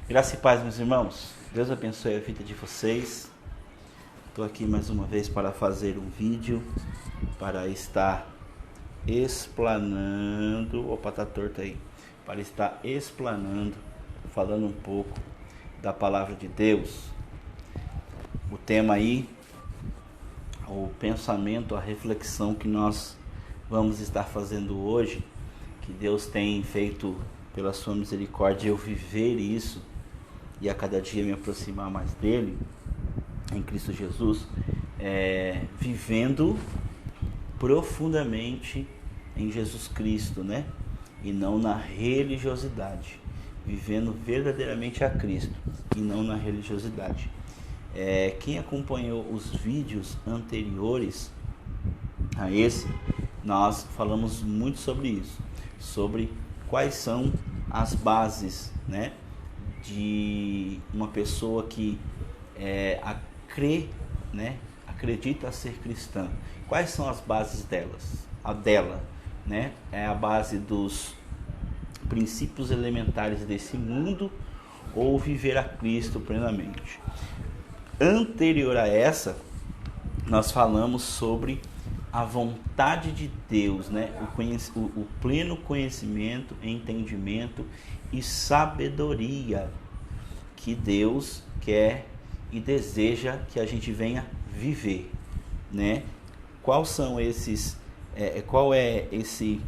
Graça e paz, meus irmãos. Deus abençoe a vida de vocês. Estou aqui mais uma vez para fazer um vídeo, para estar explanando. Opa, tá torto aí. Para estar explanando, falando um pouco da palavra de Deus. O tema aí, o pensamento, a reflexão que nós vamos estar fazendo hoje, que Deus tem feito pela sua misericórdia eu viver isso e a cada dia me aproximar mais dele, em Cristo Jesus, vivendo profundamente em Jesus Cristo, né? E não na religiosidade, vivendo verdadeiramente a Cristo e não na religiosidade. Quem acompanhou os vídeos anteriores a esse, nós falamos muito sobre isso, sobre quais são as bases, né, de uma pessoa que acredita ser cristã. Quais são as bases delas? A dela, né, é a base dos princípios elementares desse mundo ou viver a Cristo plenamente. Anterior a essa, nós falamos sobre a vontade de Deus, né? O pleno conhecimento, entendimento e sabedoria que Deus quer e deseja que a gente venha viver, né? Qual é esse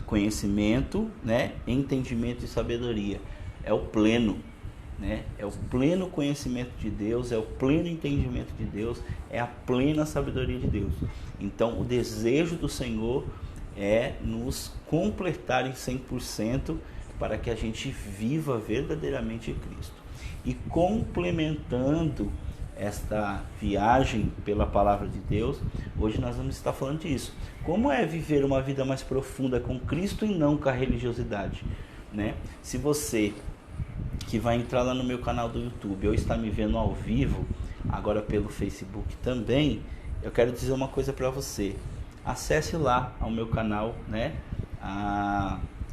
conhecimento, né? Entendimento e sabedoria? É o pleno, né? É o pleno conhecimento de Deus, é o pleno entendimento de Deus, é a plena sabedoria de Deus. Então, o desejo do Senhor é nos completar em 100% para que a gente viva verdadeiramente Cristo. E complementando esta viagem pela palavra de Deus, hoje nós vamos estar falando disso. Como é viver uma vida mais profunda com Cristo e não com a religiosidade, né? Se você que vai entrar lá no meu canal do YouTube ou está me vendo ao vivo, agora pelo Facebook também, eu quero dizer uma coisa para você. Acesse lá ao meu canal, né?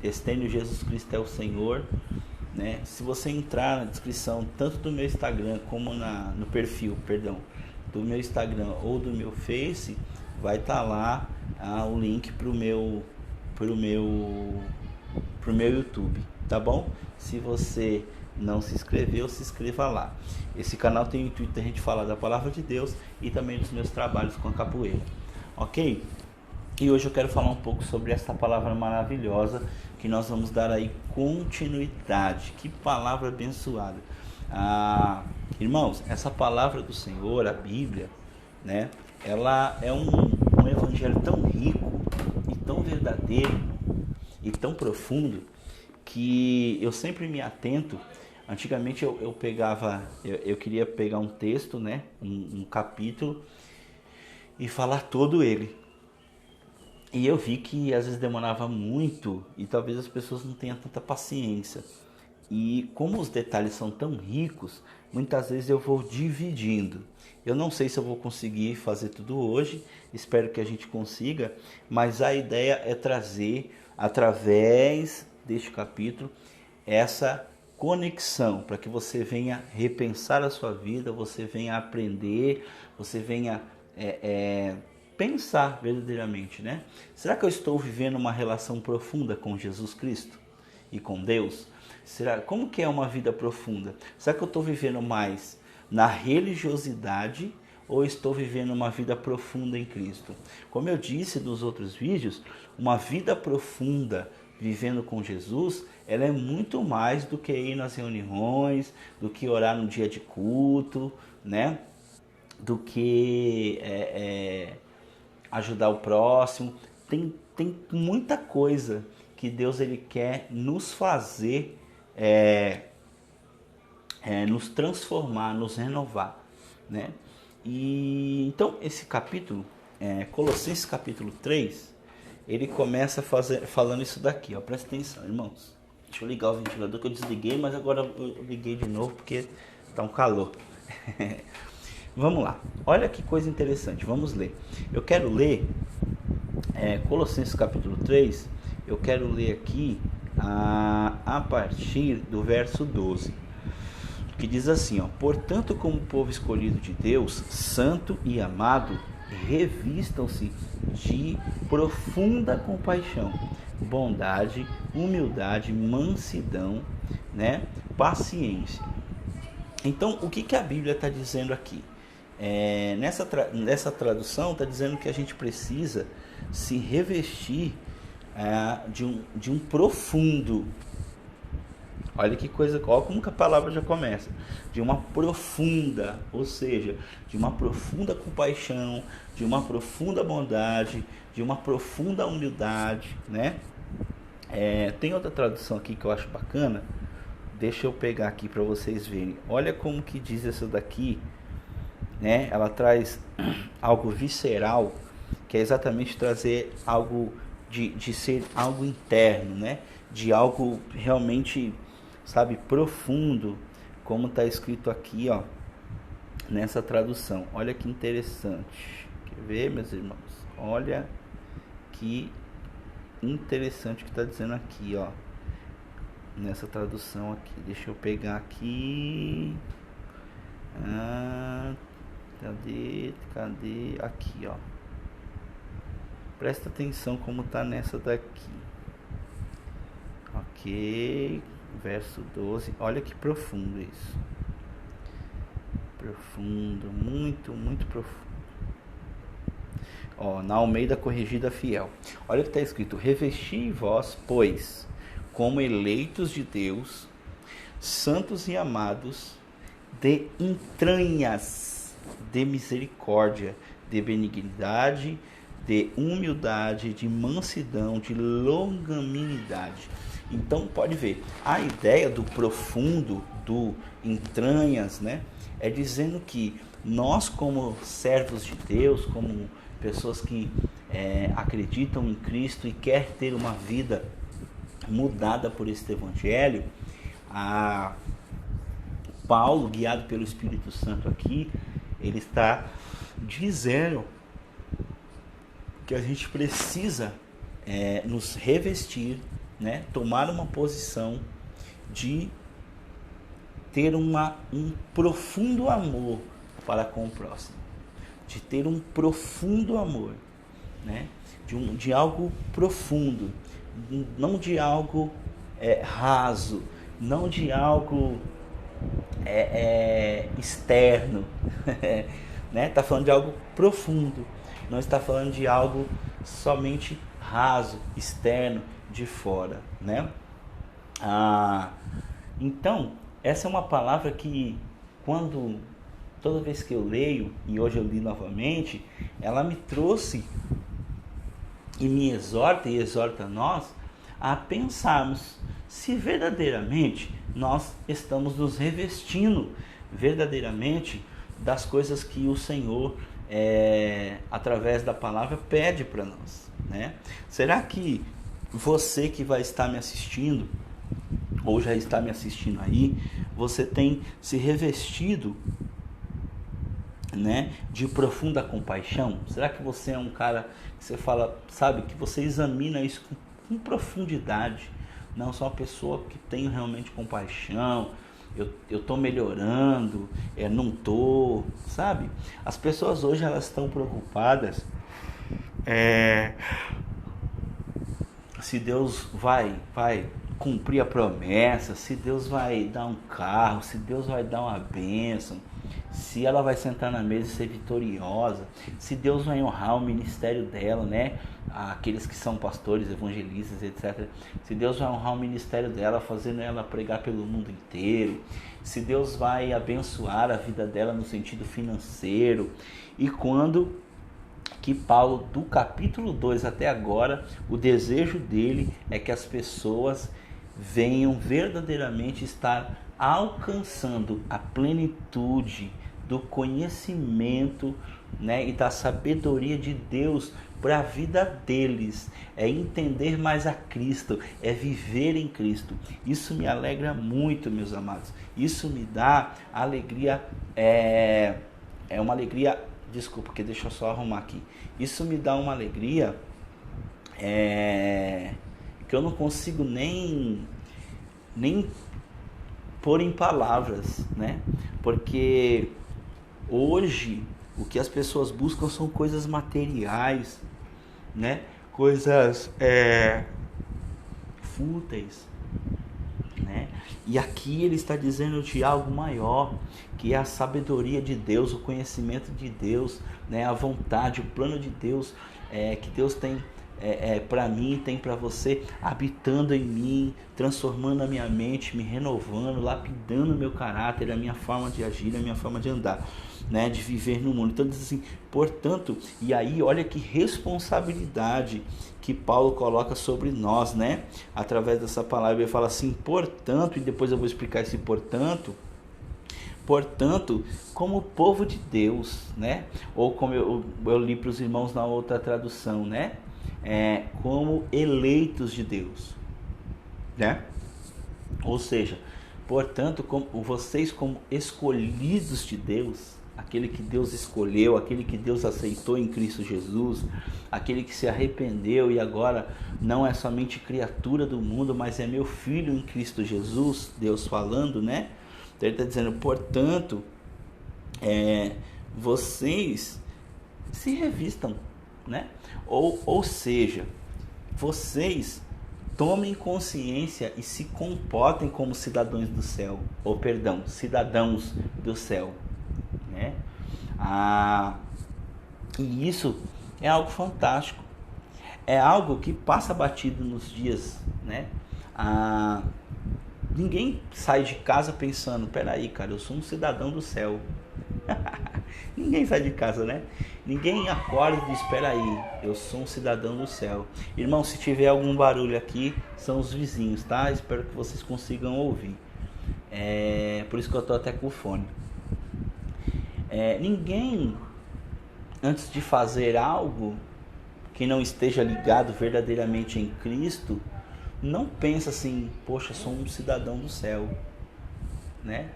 Estênio Jesus Cristo é o Senhor, né? Se você entrar na descrição tanto do meu Instagram como no perfil, do meu Instagram ou do meu Face, vai estar lá o link pro meu YouTube, tá bom? Se você não se inscreveu, se inscreva lá. Esse canal tem o intuito de a gente falar da palavra de Deus e também dos meus trabalhos com a capoeira, ok? E hoje eu quero falar um pouco sobre essa palavra maravilhosa que nós vamos dar aí continuidade. Que palavra abençoada! Irmãos, essa palavra do Senhor, a Bíblia, né? Ela é um evangelho tão rico e tão verdadeiro e tão profundo que eu sempre me atento. Antigamente eu queria pegar um texto, né, um capítulo e falar todo ele. E eu vi que às vezes demorava muito e talvez as pessoas não tenham tanta paciência. E como os detalhes são tão ricos, muitas vezes eu vou dividindo. Eu não sei se eu vou conseguir fazer tudo hoje, espero que a gente consiga, mas a ideia é trazer, através deste capítulo, essa conexão, para que você venha repensar a sua vida, você venha aprender, você venha pensar verdadeiramente, né? Será que eu estou vivendo uma relação profunda com Jesus Cristo e com Deus? Como que é uma vida profunda? Será que eu estou vivendo mais na religiosidade ou estou vivendo uma vida profunda em Cristo? Como eu disse nos outros vídeos, uma vida profunda vivendo com Jesus, ela é muito mais do que ir nas reuniões, do que orar no dia de culto, né? Do que ajudar o próximo. Tem muita coisa que Deus ele quer nos fazer, nos transformar, nos renovar, né? E então esse capítulo, Colossenses capítulo 3, ele começa falando isso daqui, ó. Presta atenção, irmãos. Deixa eu ligar o ventilador que eu desliguei, mas agora eu liguei de novo porque tá um calor. Vamos lá. Olha que coisa interessante. Vamos ler. Eu quero ler Colossenses capítulo 3. Eu quero ler aqui a partir do verso 12, que diz assim, ó: portanto, como povo escolhido de Deus, santo e amado, revistam-se de profunda compaixão, bondade, humildade, mansidão, né, paciência. Então, o que a Bíblia está dizendo aqui? Nessa tradução está dizendo que a gente precisa se revestir de um profundo. Olha que coisa, olha como que a palavra já começa. De uma profunda, ou seja, de uma profunda compaixão, de uma profunda bondade, de uma profunda humildade, né? Tem outra tradução aqui que eu acho bacana. Deixa eu pegar aqui para vocês verem. Olha como que diz essa daqui, né? Ela traz algo visceral, que é exatamente trazer algo de ser algo interno, né? De algo realmente, sabe, profundo, como está escrito aqui, ó, nessa tradução. Olha que interessante. Quer ver, meus irmãos? Olha que interessante que está dizendo aqui, ó, nessa tradução aqui. Deixa eu pegar aqui. Cadê? Aqui, ó. Presta atenção como tá nessa daqui. Ok. Verso 12. Olha que profundo isso. Profundo. Muito, muito profundo. Ó, na Almeida Corrigida Fiel. Olha o que está escrito: revesti vós, pois, como eleitos de Deus, santos e amados, de entranhas de misericórdia, de benignidade, de humildade, de mansidão, de longanimidade. Então pode ver, a ideia do profundo, do entranhas, né, é dizendo que nós, como servos de Deus, como pessoas que acreditam em Cristo e quer ter uma vida mudada por este evangelho, Paulo, guiado pelo Espírito Santo aqui, ele está dizendo que a gente precisa nos revestir, né, tomar uma posição de ter um profundo amor para com o próximo, de ter um profundo amor, né, de algo profundo, não de algo raso, não de algo externo, né? Está falando de algo profundo, não está falando de algo somente raso, externo, de fora, né? Então, essa é uma palavra que toda vez que eu leio, e hoje eu li novamente, ela me trouxe e me exorta e exorta nós a pensarmos se verdadeiramente nós estamos nos revestindo verdadeiramente das coisas que o Senhor, através da palavra, pede para nós, né? Será que você que vai estar me assistindo, ou já está me assistindo aí, você tem se revestido, né, de profunda compaixão? Será que você é um cara que você fala, sabe, que você examina isso com profundidade? Não sou uma pessoa que tem realmente compaixão, eu estou melhorando, não estou, sabe? As pessoas hoje elas estão preocupadas se Deus vai cumprir a promessa, se Deus vai dar um carro, se Deus vai dar uma bênção, se ela vai sentar na mesa e ser vitoriosa, se Deus vai honrar o ministério dela, né? Aqueles que são pastores, evangelistas, etc. Se Deus vai honrar o ministério dela, fazendo ela pregar pelo mundo inteiro, se Deus vai abençoar a vida dela no sentido financeiro. E quando que Paulo, do capítulo 2 até agora, o desejo dele é que as pessoas venham verdadeiramente estar alcançando a plenitude do conhecimento, né, e da sabedoria de Deus para a vida deles. É entender mais a Cristo, é viver em Cristo. Isso me alegra muito, meus amados. Isso me dá alegria, é uma alegria, desculpa, que deixa eu só arrumar aqui. Isso me dá uma alegria que eu não consigo nem pôr em palavras, né? Porque hoje o que as pessoas buscam são coisas materiais, né? Coisas fúteis, né? E aqui ele está dizendo de algo maior, que é a sabedoria de Deus, o conhecimento de Deus, né? A vontade, o plano de Deus, que Deus tem para mim, tem para você, habitando em mim, transformando a minha mente, me renovando, lapidando o meu caráter, a minha forma de agir, a minha forma de andar, né, de viver no mundo. Então diz assim, portanto, e aí olha que responsabilidade que Paulo coloca sobre nós, né, através dessa palavra. Ele fala assim, portanto, e depois eu vou explicar esse portanto, como povo de Deus, né, ou como eu li para os irmãos na outra tradução, né, como eleitos de Deus, né? Ou seja, portanto, vocês como escolhidos de Deus, aquele que Deus escolheu, aquele que Deus aceitou em Cristo Jesus, aquele que se arrependeu e agora não é somente criatura do mundo, mas é meu filho em Cristo Jesus, Deus falando, né? Então ele está dizendo, portanto, vocês se revistam, né? Ou seja, vocês tomem consciência e se comportem como cidadãos do céu, cidadãos do céu, né? E isso é algo fantástico, é algo que passa batido nos dias, né? Ninguém sai de casa pensando, peraí, cara, eu sou um cidadão do céu. Ninguém sai de casa, né? Ninguém acorda e diz, espera aí, eu sou um cidadão do céu. Irmão, se tiver algum barulho aqui, são os vizinhos, tá? Espero que vocês consigam ouvir. Por isso que eu tô até com o fone. Ninguém, antes de fazer algo que não esteja ligado verdadeiramente em Cristo, não pensa assim, poxa, sou um cidadão do céu, né?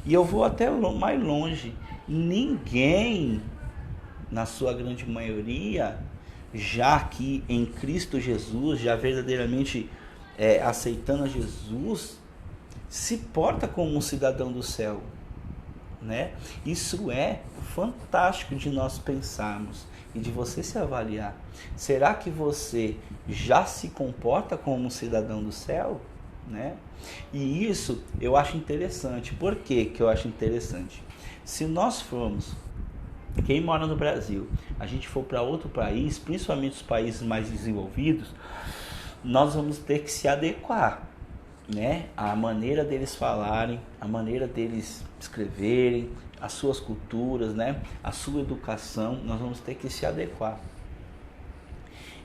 E eu vou até mais longe. Ninguém, na sua grande maioria, já que em Cristo Jesus, já verdadeiramente aceitando a Jesus, se porta como um cidadão do céu, né? Isso é fantástico de nós pensarmos e de você se avaliar. Será que você já se comporta como um cidadão do céu, né? E isso eu acho interessante. Por que eu acho interessante? Se nós formos, quem mora no Brasil, a gente for para outro país, principalmente os países mais desenvolvidos, nós vamos ter que se adequar, né? A maneira deles falarem, a maneira deles escreverem, as suas culturas, né? A sua educação, nós vamos ter que se adequar.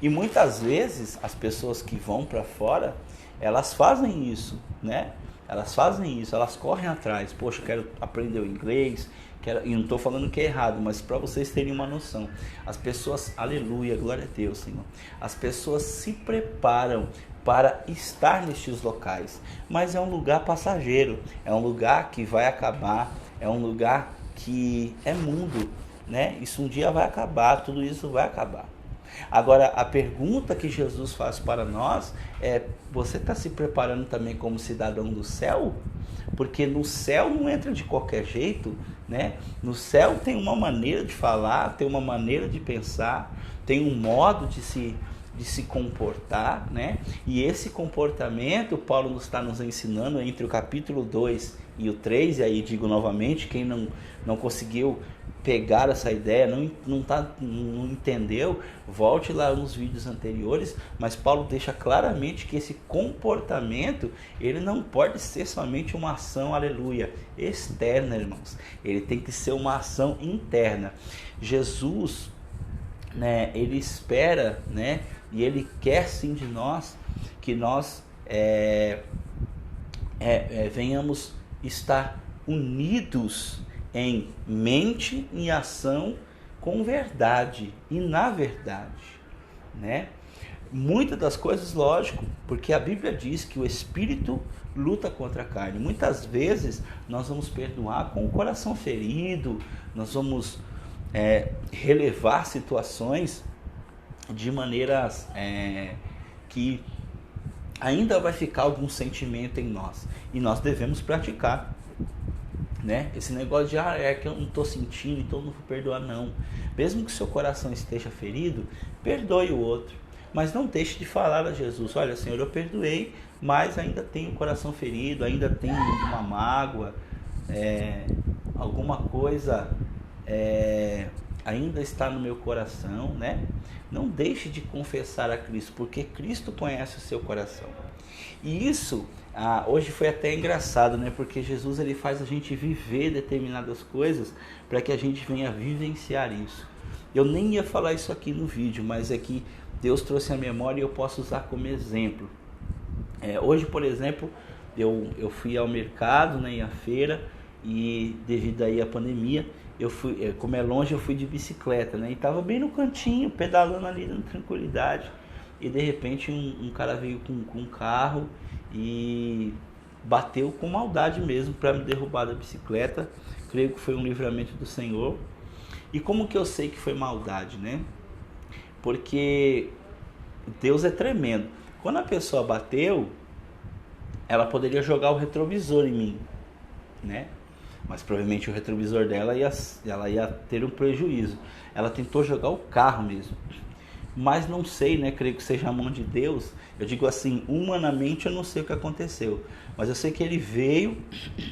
E muitas vezes as pessoas que vão para fora, elas fazem isso, né? Elas correm atrás. Poxa, eu quero aprender o inglês, e não estou falando que é errado, mas para vocês terem uma noção, as pessoas, aleluia, glória a Deus, Senhor, as pessoas se preparam para estar nestes locais, mas é um lugar passageiro, é um lugar que vai acabar, é um lugar que é mundo, né? Isso um dia vai acabar, tudo isso vai acabar. Agora, a pergunta que Jesus faz para nós é, você está se preparando também como cidadão do céu? Porque no céu não entra de qualquer jeito, né? No céu tem uma maneira de falar, tem uma maneira de pensar, tem um modo de se comportar, né? E esse comportamento, Paulo está nos ensinando entre o capítulo 2 e o 3, e aí digo novamente, quem não conseguiu pegar essa ideia, não entendeu, volte lá nos vídeos anteriores, mas Paulo deixa claramente que esse comportamento, ele não pode ser somente uma ação, aleluia, externa, irmãos, ele tem que ser uma ação interna. Jesus, né, ele espera, né, e ele quer sim de nós, que nós venhamos estar unidos em mente e ação com verdade e na verdade, né? Muitas das coisas, lógico, porque a Bíblia diz que o Espírito luta contra a carne. Muitas vezes nós vamos perdoar com o coração ferido, nós vamos relevar situações de maneiras que ainda vai ficar algum sentimento em nós. E nós devemos praticar, né? Esse negócio de, é que eu não estou sentindo, então não vou perdoar, não. Mesmo que seu coração esteja ferido, perdoe o outro. Mas não deixe de falar a Jesus: olha, Senhor, eu perdoei, mas ainda tenho o coração ferido, ainda tenho uma mágoa, alguma coisa ainda está no meu coração, né? Não deixe de confessar a Cristo, porque Cristo conhece o seu coração. E isso, hoje foi até engraçado, né? Porque Jesus, ele faz a gente viver determinadas coisas para que a gente venha vivenciar isso. Eu nem ia falar isso aqui no vídeo, mas é que Deus trouxe a memória e eu posso usar como exemplo. Hoje, por exemplo, eu fui ao mercado, né, e à feira, e devido aí à pandemia, eu fui, como é longe, eu fui de bicicleta, né? E estava bem no cantinho, pedalando ali na tranquilidade. E de repente um cara veio com um carro e bateu com maldade mesmo para me derrubar da bicicleta. Creio que foi um livramento do Senhor. E como que eu sei que foi maldade, né? Porque Deus é tremendo. Quando a pessoa bateu, ela poderia jogar o retrovisor em mim, né? Mas provavelmente o retrovisor dela ela ia ter um prejuízo. Ela tentou jogar o carro mesmo. Mas não sei, né? Creio que seja a mão de Deus. Eu digo assim, humanamente eu não sei o que aconteceu. Mas eu sei que ele veio,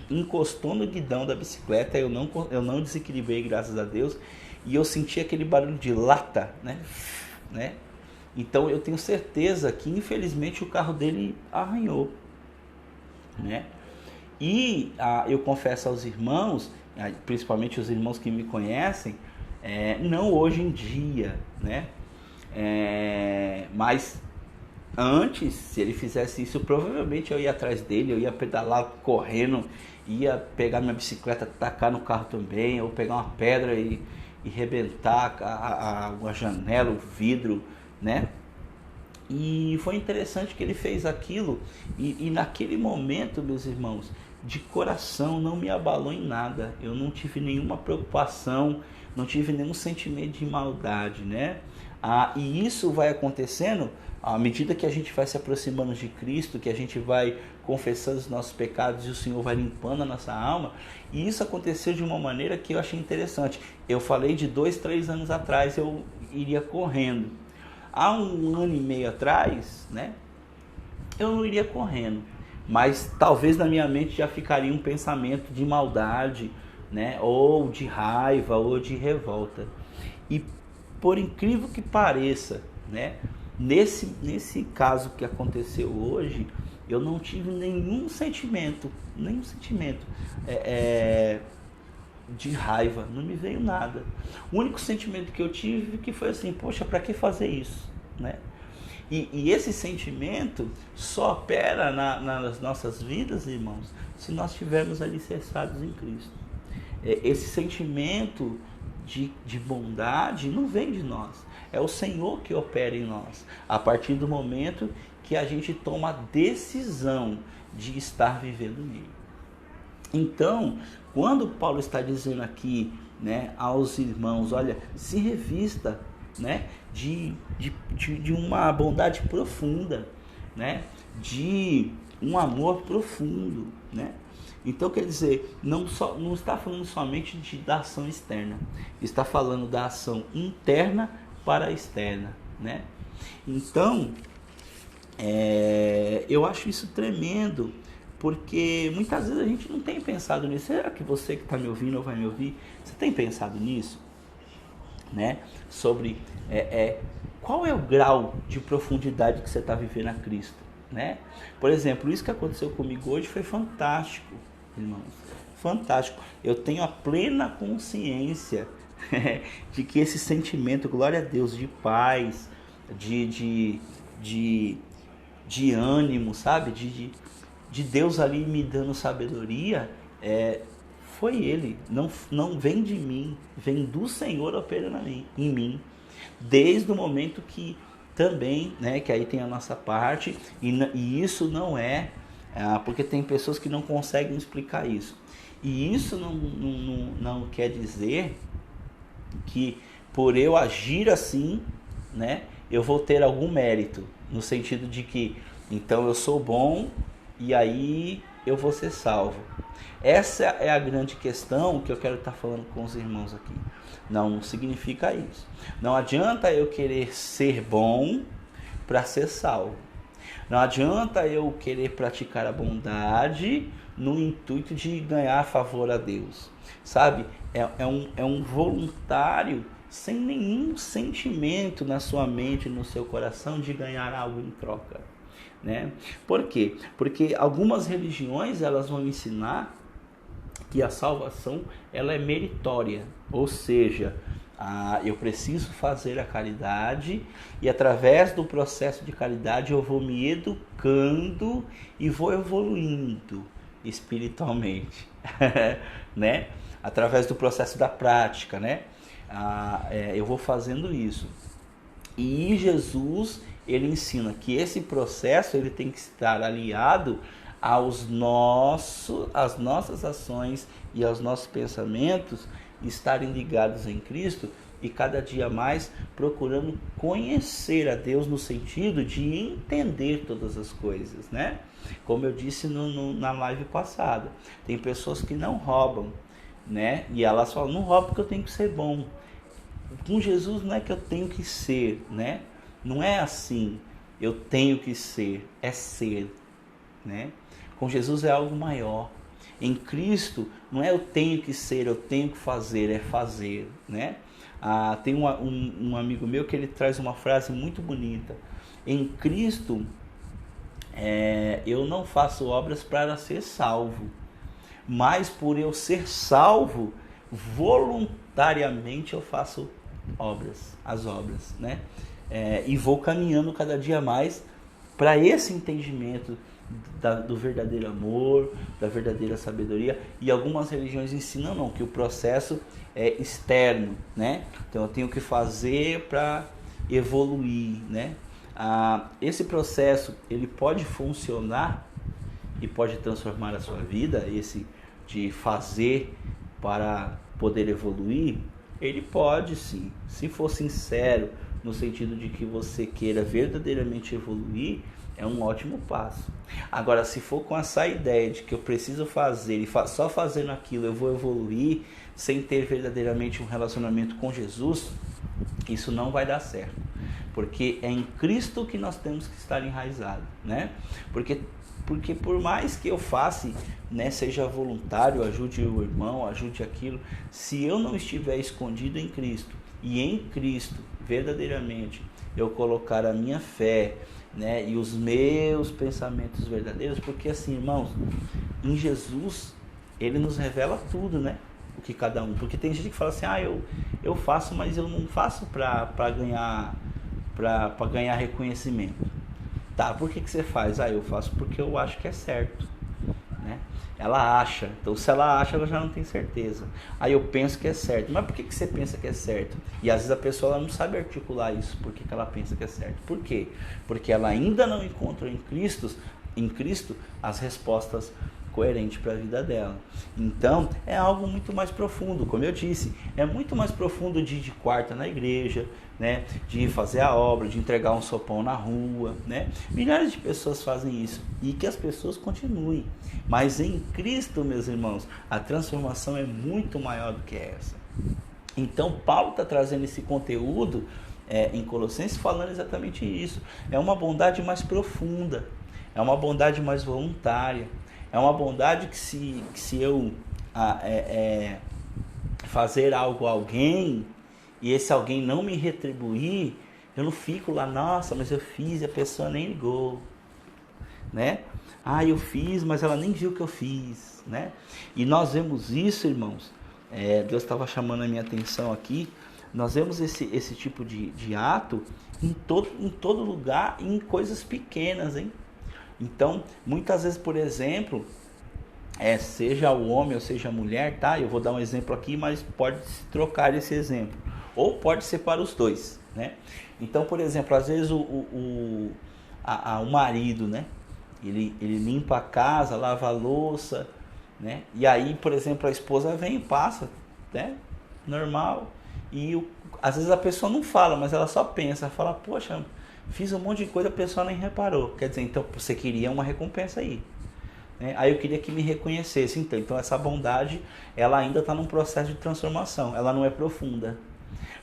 encostou no guidão da bicicleta. Eu não desequilibrei, graças a Deus. E eu senti aquele barulho de lata, né? Então eu tenho certeza que infelizmente o carro dele arranhou, né? E eu confesso aos irmãos, principalmente os irmãos que me conhecem, não hoje em dia, né? Mas antes, se ele fizesse isso, provavelmente eu ia atrás dele, eu ia pedalar correndo, ia pegar minha bicicleta, tacar no carro também, ou pegar uma pedra e rebentar a janela, o vidro, né? E foi interessante que ele fez aquilo, e naquele momento, meus irmãos, de coração não me abalou em nada. Eu não tive nenhuma preocupação, não tive nenhum sentimento de maldade, né? E isso vai acontecendo à medida que a gente vai se aproximando de Cristo, que a gente vai confessando os nossos pecados e o Senhor vai limpando a nossa alma. E isso aconteceu de uma maneira que eu achei interessante. Eu falei de 2, 3 anos atrás eu iria correndo. Há 1 ano e meio atrás, né, eu não iria correndo, mas talvez na minha mente já ficaria um pensamento de maldade, né, ou de raiva, ou de revolta. E por incrível que pareça, né, nesse caso que aconteceu hoje, eu não tive nenhum sentimento de raiva, não me veio nada. O único sentimento que eu tive que foi assim: poxa, para que fazer isso, né? E esse sentimento só opera nas nossas vidas, irmãos, se nós estivermos alicerçados em Cristo. Esse sentimento de bondade não vem de nós, é o Senhor que opera em nós, a partir do momento que a gente toma a decisão de estar vivendo nele. Então, quando Paulo está dizendo aqui, né, aos irmãos: olha, se revista, né, de uma bondade profunda, né, de um amor profundo, né? Então, quer dizer, não está falando somente da ação externa, está falando da ação interna para a externa, né? Então, eu acho isso tremendo, porque muitas vezes a gente não tem pensado nisso. Será que você que está me ouvindo ou vai me ouvir, você tem pensado nisso? Né? Sobre qual é o grau de profundidade que você está vivendo a Cristo, né? Por exemplo, isso que aconteceu comigo hoje foi fantástico, irmãos, fantástico. Eu tenho a plena consciência de que esse sentimento, glória a Deus, de paz, de ânimo, sabe? De Deus ali me dando sabedoria, foi Ele, não vem de mim, vem do Senhor operando em mim, desde o momento que também, né, que aí tem a nossa parte, e isso não porque tem pessoas que não conseguem explicar isso, e isso não quer dizer que por eu agir assim, né, eu vou ter algum mérito, no sentido de que Então eu sou bom e aí eu vou ser salvo. Essa é a grande questão que eu quero estar falando com os irmãos aqui. Não significa isso. Não adianta eu querer ser bom para ser salvo. Não adianta eu querer praticar a bondade no intuito de ganhar favor a Deus. Sabe? É um voluntário sem nenhum sentimento na sua mente, no seu coração, de ganhar algo em troca. Né? Por quê? Porque algumas religiões elas vão ensinar que a salvação ela é meritória, ou seja, eu preciso fazer a caridade e através do processo de caridade eu vou me educando e vou evoluindo espiritualmente, né? Através do processo da prática, né? Eu vou fazendo isso. E Jesus ele ensina que esse processo ele tem que estar aliado às nossas ações e aos nossos pensamentos estarem ligados em Cristo e cada dia mais procurando conhecer a Deus no sentido de entender todas as coisas, né? Como eu disse na live passada, tem pessoas que não roubam, né? E elas falam, não roubo porque eu tenho que ser bom. Com Jesus não é que eu tenho que ser, né? Não é assim, eu tenho que ser, é ser, né? Com Jesus é algo maior. Em Cristo não é eu tenho que ser, eu tenho que fazer, é fazer, né? Tem um amigo meu que ele traz uma frase muito bonita. Em Cristo, eu não faço obras para ser salvo, mas por eu ser salvo, voluntariamente eu faço as obras, né? E vou caminhando cada dia mais para esse entendimento do verdadeiro amor, da verdadeira sabedoria. E algumas religiões ensinam não, que o processo é externo, né? Então eu tenho que fazer para evoluir, né? Esse processo ele pode funcionar e pode transformar a sua vida, esse de fazer para poder evoluir. Ele pode sim, se for sincero, no sentido de que você queira verdadeiramente evoluir, é um ótimo passo. Agora, se for com essa ideia de que eu preciso fazer e só fazendo aquilo eu vou evoluir, sem ter verdadeiramente um relacionamento com Jesus, isso não vai dar certo. Porque é em Cristo que nós temos que estar enraizados, né? Porque por mais que eu faça, né, seja voluntário, ajude o irmão, ajude aquilo, se eu não estiver escondido em Cristo, e em Cristo, verdadeiramente, eu colocar a minha fé, né, e os meus pensamentos verdadeiros, porque assim, irmãos, em Jesus, ele nos revela tudo, né? O que cada um, porque tem gente que fala assim, eu faço, mas eu não faço para ganhar reconhecimento. Tá, por que você faz? Eu faço porque eu acho que é certo, né? Ela acha, então se ela acha, ela já não tem certeza. Eu penso que é certo, mas por que você pensa que é certo? E às vezes a pessoa ela não sabe articular isso, por que ela pensa que é certo. Por quê? Porque ela ainda não encontra em Cristo as respostas coerentes para a vida dela. Então é algo muito mais profundo, como eu disse, é muito mais profundo de ir de quarta na igreja, né? De fazer a obra, de entregar um sopão na rua, né? Milhares de pessoas fazem isso e que as pessoas continuem, mas em Cristo, meus irmãos, a transformação é muito maior do que essa. Então Paulo está trazendo esse conteúdo em Colossenses falando exatamente isso. É uma bondade mais profunda, é uma bondade mais voluntária, é uma bondade que se eu fazer algo a alguém e esse alguém não me retribuir, eu não fico lá, nossa, mas eu fiz e a pessoa nem ligou, né? Eu fiz, mas ela nem viu que eu fiz, né? E nós vemos isso, irmãos, Deus estava chamando a minha atenção aqui, nós vemos esse tipo de ato em todo lugar, em coisas pequenas, hein? Então, muitas vezes, por exemplo, seja o homem ou seja a mulher, tá? Eu vou dar um exemplo aqui, mas pode se trocar esse exemplo. Ou pode ser para os dois, né? Então, por exemplo, às vezes o marido, né? Ele limpa a casa, lava a louça, né? E aí, por exemplo, a esposa vem e passa, né? Normal. E às vezes a pessoa não fala, mas ela só pensa, fala, poxa, Fiz um monte de coisa, a pessoa nem reparou. Quer dizer, então você queria uma recompensa aí. Né? Aí eu queria que me reconhecesse. Então essa bondade, ela ainda está num processo de transformação. Ela não é profunda.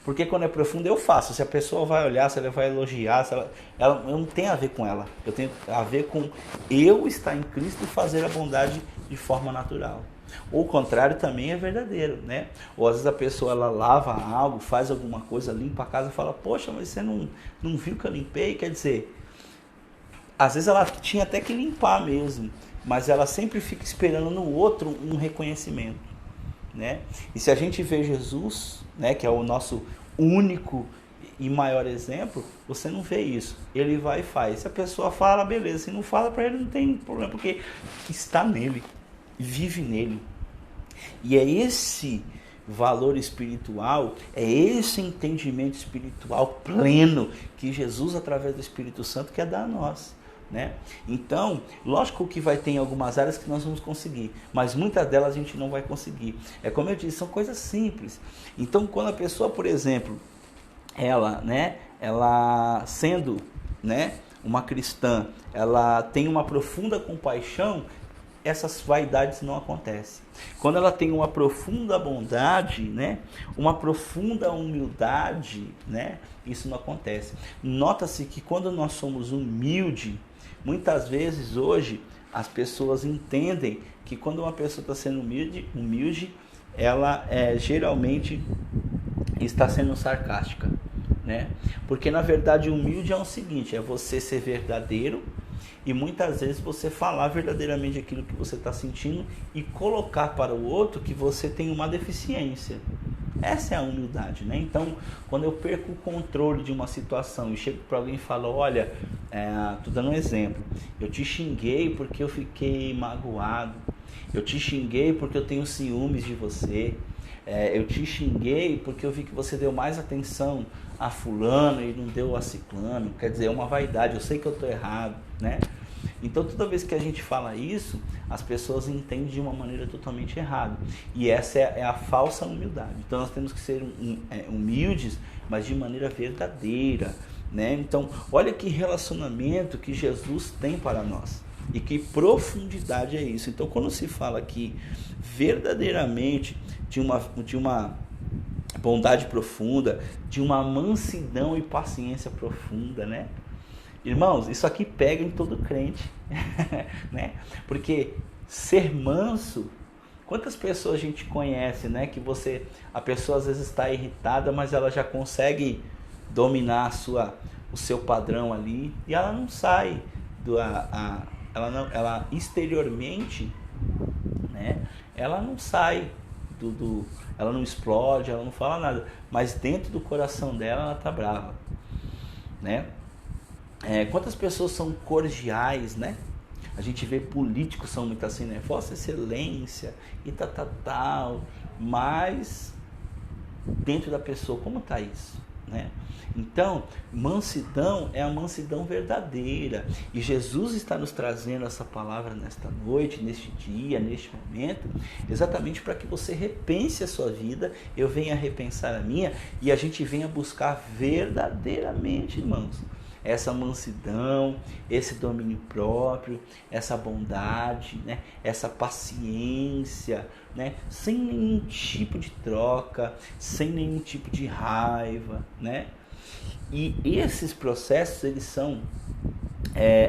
Porque quando é profunda eu faço. Se a pessoa vai olhar, se ela vai elogiar, se ela não tem a ver com ela. Eu tenho a ver com eu estar em Cristo e fazer a bondade de forma natural. Ou o contrário também é verdadeiro, né? Ou às vezes a pessoa ela lava algo, faz alguma coisa, limpa a casa e fala, poxa, mas você não viu que eu limpei? Quer dizer, às vezes ela tinha até que limpar mesmo, mas ela sempre fica esperando no outro um reconhecimento, né? E se a gente vê Jesus, né, que é o nosso único e maior exemplo, você não vê isso. Ele vai e faz. Se a pessoa fala, beleza. Se não fala, para ele não tem problema, porque está nele, vive nele. E é esse valor espiritual, é esse entendimento espiritual pleno que Jesus, através do Espírito Santo, quer dar a nós. Né? Então, lógico que vai ter em algumas áreas que nós vamos conseguir, mas muitas delas a gente não vai conseguir. É como eu disse, são coisas simples. Então, quando a pessoa, por exemplo, ela sendo, né, uma cristã, ela tem uma profunda compaixão, essas vaidades não acontecem. Quando ela tem uma profunda bondade, né, uma profunda humildade, né, isso não acontece. Nota-se que quando nós somos humildes, muitas vezes hoje as pessoas entendem que quando uma pessoa está sendo humilde, ela geralmente está sendo sarcástica, né? Porque na verdade humilde é o seguinte, é você ser verdadeiro e muitas vezes você falar verdadeiramente aquilo que você está sentindo e colocar para o outro que você tem uma deficiência. Essa é a humildade, né? Então, quando eu perco o controle de uma situação e chego para alguém e falo, olha, tô dando um exemplo, eu te xinguei porque eu fiquei magoado, eu te xinguei porque eu tenho ciúmes de você, eu te xinguei porque eu vi que você deu mais atenção a fulano e não deu a ciclano, quer dizer, é uma vaidade, eu sei que eu estou errado, né? Então toda vez que a gente fala isso, as pessoas entendem de uma maneira totalmente errada. E essa é a falsa humildade. Então nós temos que ser humildes, mas de maneira verdadeira, né? Então olha que relacionamento que Jesus tem para nós. E que profundidade é isso. Então quando se fala aqui verdadeiramente de uma bondade profunda, de uma mansidão e paciência profunda, né? Irmãos, isso aqui pega em todo crente, né? Porque ser manso, quantas pessoas a gente conhece, né? Que a pessoa às vezes está irritada, mas ela já consegue dominar o seu padrão ali e ela não sai ela exteriormente, né? Ela não sai ela não explode, ela não fala nada, mas dentro do coração dela ela tá brava, né? Quantas pessoas são cordiais, né? A gente vê políticos são muito assim, né? Vossa Excelência e tal, mas dentro da pessoa, como está isso, né? Então, mansidão é a mansidão verdadeira. E Jesus está nos trazendo essa palavra nesta noite, neste dia, neste momento, exatamente para que você repense a sua vida, eu venha repensar a minha e a gente venha buscar verdadeiramente, irmãos, essa mansidão, esse domínio próprio, essa bondade, né? Essa paciência, né? Sem nenhum tipo de troca, sem nenhum tipo de raiva, né? E esses processos, eles são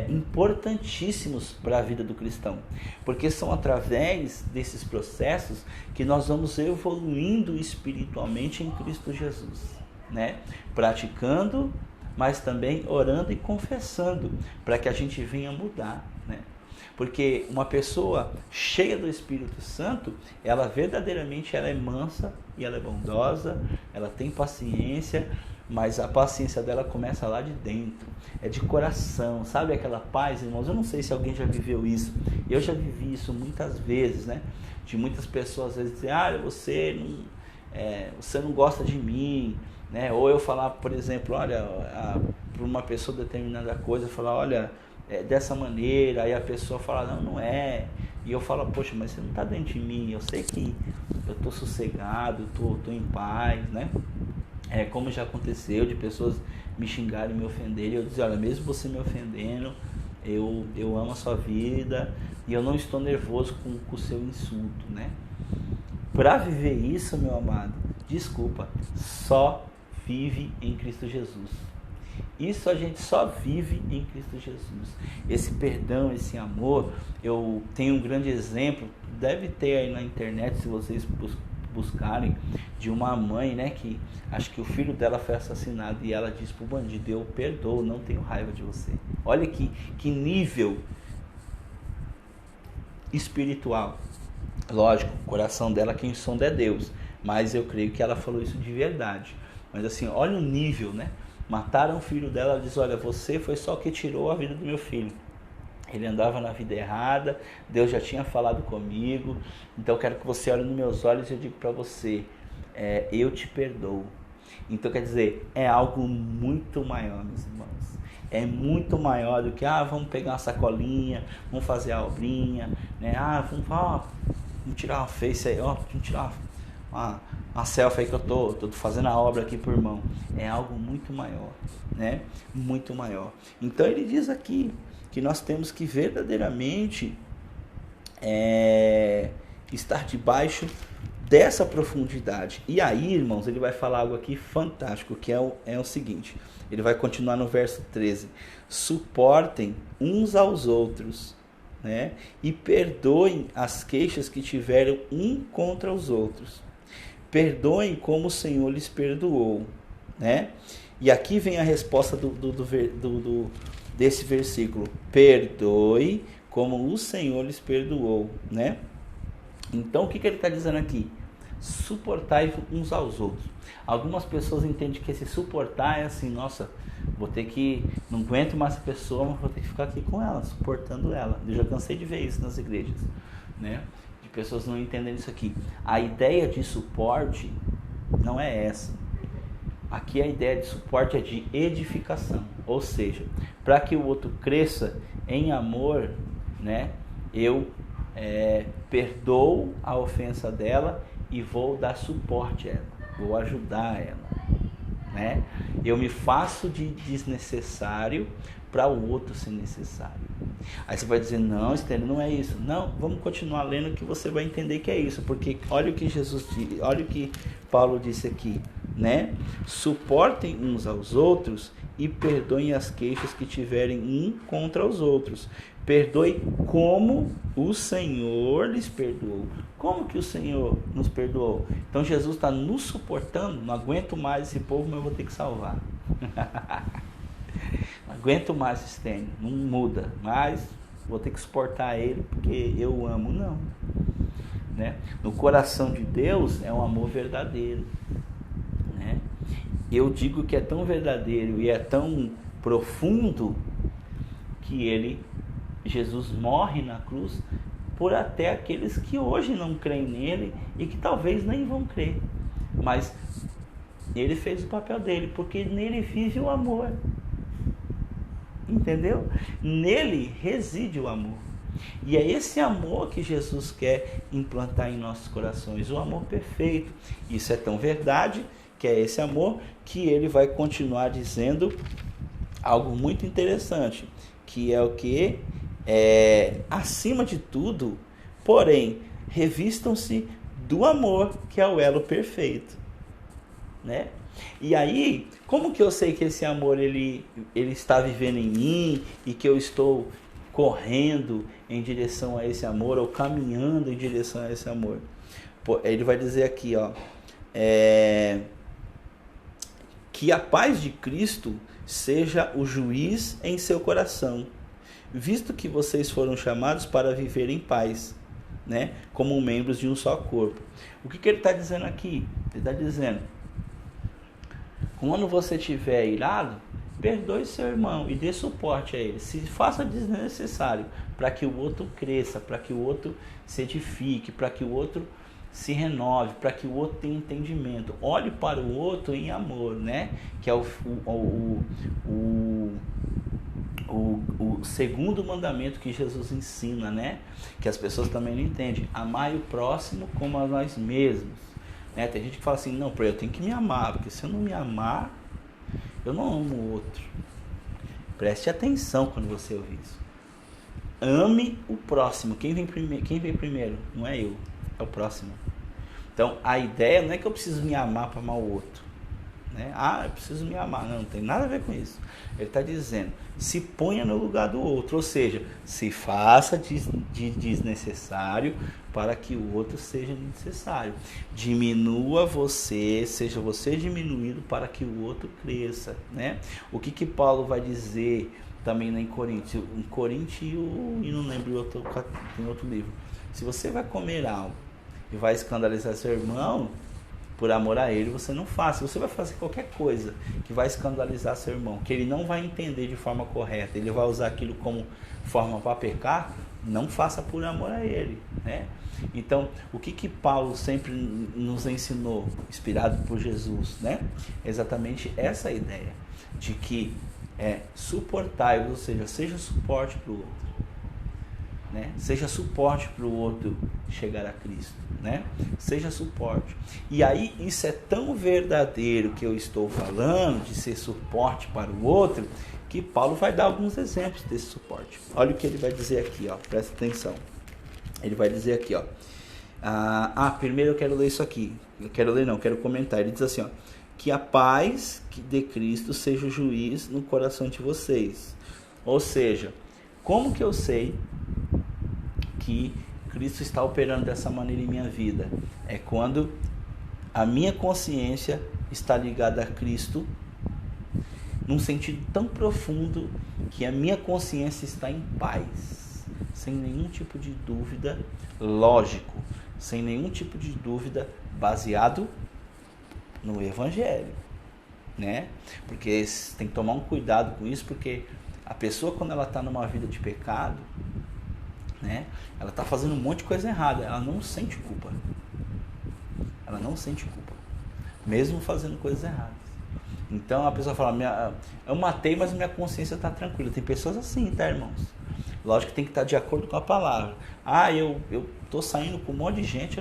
importantíssimos para a vida do cristão, porque são através desses processos que nós vamos evoluindo espiritualmente em Cristo Jesus, né? Praticando, mas também orando e confessando, para que a gente venha mudar, né? Porque uma pessoa cheia do Espírito Santo, ela verdadeiramente ela é mansa e ela é bondosa, ela tem paciência, mas a paciência dela começa lá de dentro, é de coração, sabe aquela paz, irmãos? Eu não sei se alguém já viveu isso, eu já vivi isso muitas vezes, né? De muitas pessoas às vezes dizer, você não gosta de mim, né? Ou eu falar, por exemplo, olha, para uma pessoa determinada coisa, falar, olha, dessa maneira, aí a pessoa fala, não é, e eu falo, poxa, mas você não está dentro de mim, eu sei que eu estou sossegado, estou em paz, né? Como já aconteceu de pessoas me xingarem, me ofenderem, eu dizer, olha, mesmo você me ofendendo, eu amo a sua vida e eu não estou nervoso com o seu insulto, né? Para viver isso, meu amado, desculpa, só vive em Cristo Jesus. Isso a gente só vive em Cristo Jesus. Esse perdão, esse amor, eu tenho um grande exemplo, deve ter aí na internet, se vocês buscarem, de uma mãe, né, que acho que o filho dela foi assassinado e ela diz pro bandido, eu perdoo, não tenho raiva de você. Olha que nível espiritual. Lógico, o coração dela quem sonda é Deus, mas eu creio que ela falou isso de verdade. Mas assim, olha o nível, né? Mataram o filho dela, ela diz, olha, você foi só que tirou a vida do meu filho. Ele andava na vida errada, Deus já tinha falado comigo, então eu quero que você olhe nos meus olhos e eu digo para você, eu te perdoo. Então quer dizer, é algo muito maior, meus irmãos. É muito maior do que, vamos pegar uma sacolinha, vamos fazer a obrinha, né? Vamos tirar uma face aí, vamos tirar uma selfie aí que eu tô fazendo a obra aqui por irmão. É algo muito maior, né? Muito maior. Então ele diz aqui que nós temos que verdadeiramente estar debaixo dessa profundidade. E aí, irmãos, ele vai falar algo aqui fantástico, que é o seguinte, ele vai continuar no verso 13, suportem uns aos outros, né? E perdoem as queixas que tiveram um contra os outros. Perdoem como o Senhor lhes perdoou, né? E aqui vem a resposta desse versículo, perdoe como o Senhor lhes perdoou, né? Então o que ele está dizendo aqui? Suportai uns aos outros. Algumas pessoas entendem que esse suportar é assim, nossa, não aguento mais essa pessoa, mas vou ter que ficar aqui com ela, suportando ela. Eu já cansei de ver isso nas igrejas, né? De pessoas não entendendo isso aqui. A ideia de suporte não é essa. Aqui a ideia de suporte é de edificação, ou seja, para que o outro cresça em amor, né? Eu perdoo a ofensa dela e vou dar suporte a ela, vou ajudar ela, né? Eu me faço de desnecessário para o outro ser necessário. Aí você vai dizer, não, Estênio, não é isso. Não, vamos continuar lendo que você vai entender que é isso, porque olha o que olha o que Paulo disse aqui, né? Suportem uns aos outros e perdoem as queixas que tiverem um contra os outros. Perdoe como o Senhor lhes perdoou. Como que o Senhor nos perdoou? Então Jesus está nos suportando. Não aguento mais esse povo, mas eu vou ter que salvar. Não aguento mais esse Estênio. Não muda, mas vou ter que suportar ele porque eu amo. Não, né? No coração de Deus é um amor verdadeiro, né? Eu digo que é tão verdadeiro e é tão profundo que Jesus morre na cruz por até aqueles que hoje não creem nele e que talvez nem vão crer, mas ele fez o papel dele, porque nele vive o amor, entendeu? Nele reside o amor, e é esse amor que Jesus quer implantar em nossos corações, o amor perfeito. Isso é tão verdade que é esse amor que ele vai continuar dizendo algo muito interessante, que é o que acima de tudo, porém, revistam-se do amor, que é o elo perfeito, né? E aí, como que eu sei que esse amor ele está vivendo em mim e que eu estou correndo em direção a esse amor ou caminhando em direção a esse amor? Ele vai dizer aqui, que a paz de Cristo seja o juiz em seu coração, visto que vocês foram chamados para viver em paz, né, como membros de um só corpo. O que ele está dizendo aqui? Ele está dizendo, quando você estiver irado, perdoe seu irmão e dê suporte a ele. Se faça desnecessário para que o outro cresça, para que o outro se edifique, para que o outro se renove, para que o outro tenha entendimento. Olhe para o outro em amor, né? Que é o segundo mandamento que Jesus ensina, né? Que as pessoas também não entendem. Amai o próximo como a nós mesmos. né? Tem gente que fala assim, não, eu tenho que me amar, porque se eu não me amar, eu não amo o outro. Preste atenção quando você ouvir isso. Ame o próximo. Quem vem primeiro? Não é eu, é o próximo. Então, a ideia não é que eu preciso me amar para amar o outro, né? Eu preciso me amar. Não tem nada a ver com isso. Ele está dizendo, se ponha no lugar do outro, ou seja, se faça de desnecessário para que o outro seja necessário. Diminua você, seja você diminuído para que o outro cresça, né? O que Paulo vai dizer também em Coríntios, e não lembro, tem outro livro. Se você vai comer algo e vai escandalizar seu irmão, por amor a ele, você não faça. Se você vai fazer qualquer coisa que vai escandalizar seu irmão, que ele não vai entender de forma correta, ele vai usar aquilo como forma para pecar, não faça por amor a ele, né? Então, o que Paulo sempre nos ensinou, inspirado por Jesus, né? Exatamente essa ideia de que suportar, ou seja suporte para o outro, né? Seja suporte para o outro chegar a Cristo, né? Seja suporte. E aí isso é tão verdadeiro que eu estou falando, de ser suporte para o outro, que Paulo vai dar alguns exemplos desse suporte. Olha o que ele vai dizer aqui, ó, presta atenção. Ele vai dizer aqui, ó. Primeiro eu quero ler isso aqui. Quero comentar. Ele diz assim, ó: que a paz de Cristo seja o juiz no coração de vocês. Ou seja, como que eu sei que Cristo está operando dessa maneira em minha vida? É quando a minha consciência está ligada a Cristo num sentido tão profundo que a minha consciência está em paz, sem nenhum tipo de dúvida, lógico, sem nenhum tipo de dúvida, baseado no Evangelho, né? Porque tem que tomar um cuidado com isso, porque a pessoa, quando ela está numa vida de pecado, né, ela está fazendo um monte de coisa errada, ela não sente culpa, mesmo fazendo coisas erradas. Então a pessoa fala, eu matei, mas minha consciência está tranquila. Tem pessoas assim, tá, irmãos? Lógico que tem que estar de acordo com a palavra. Eu tô saindo com um monte de gente,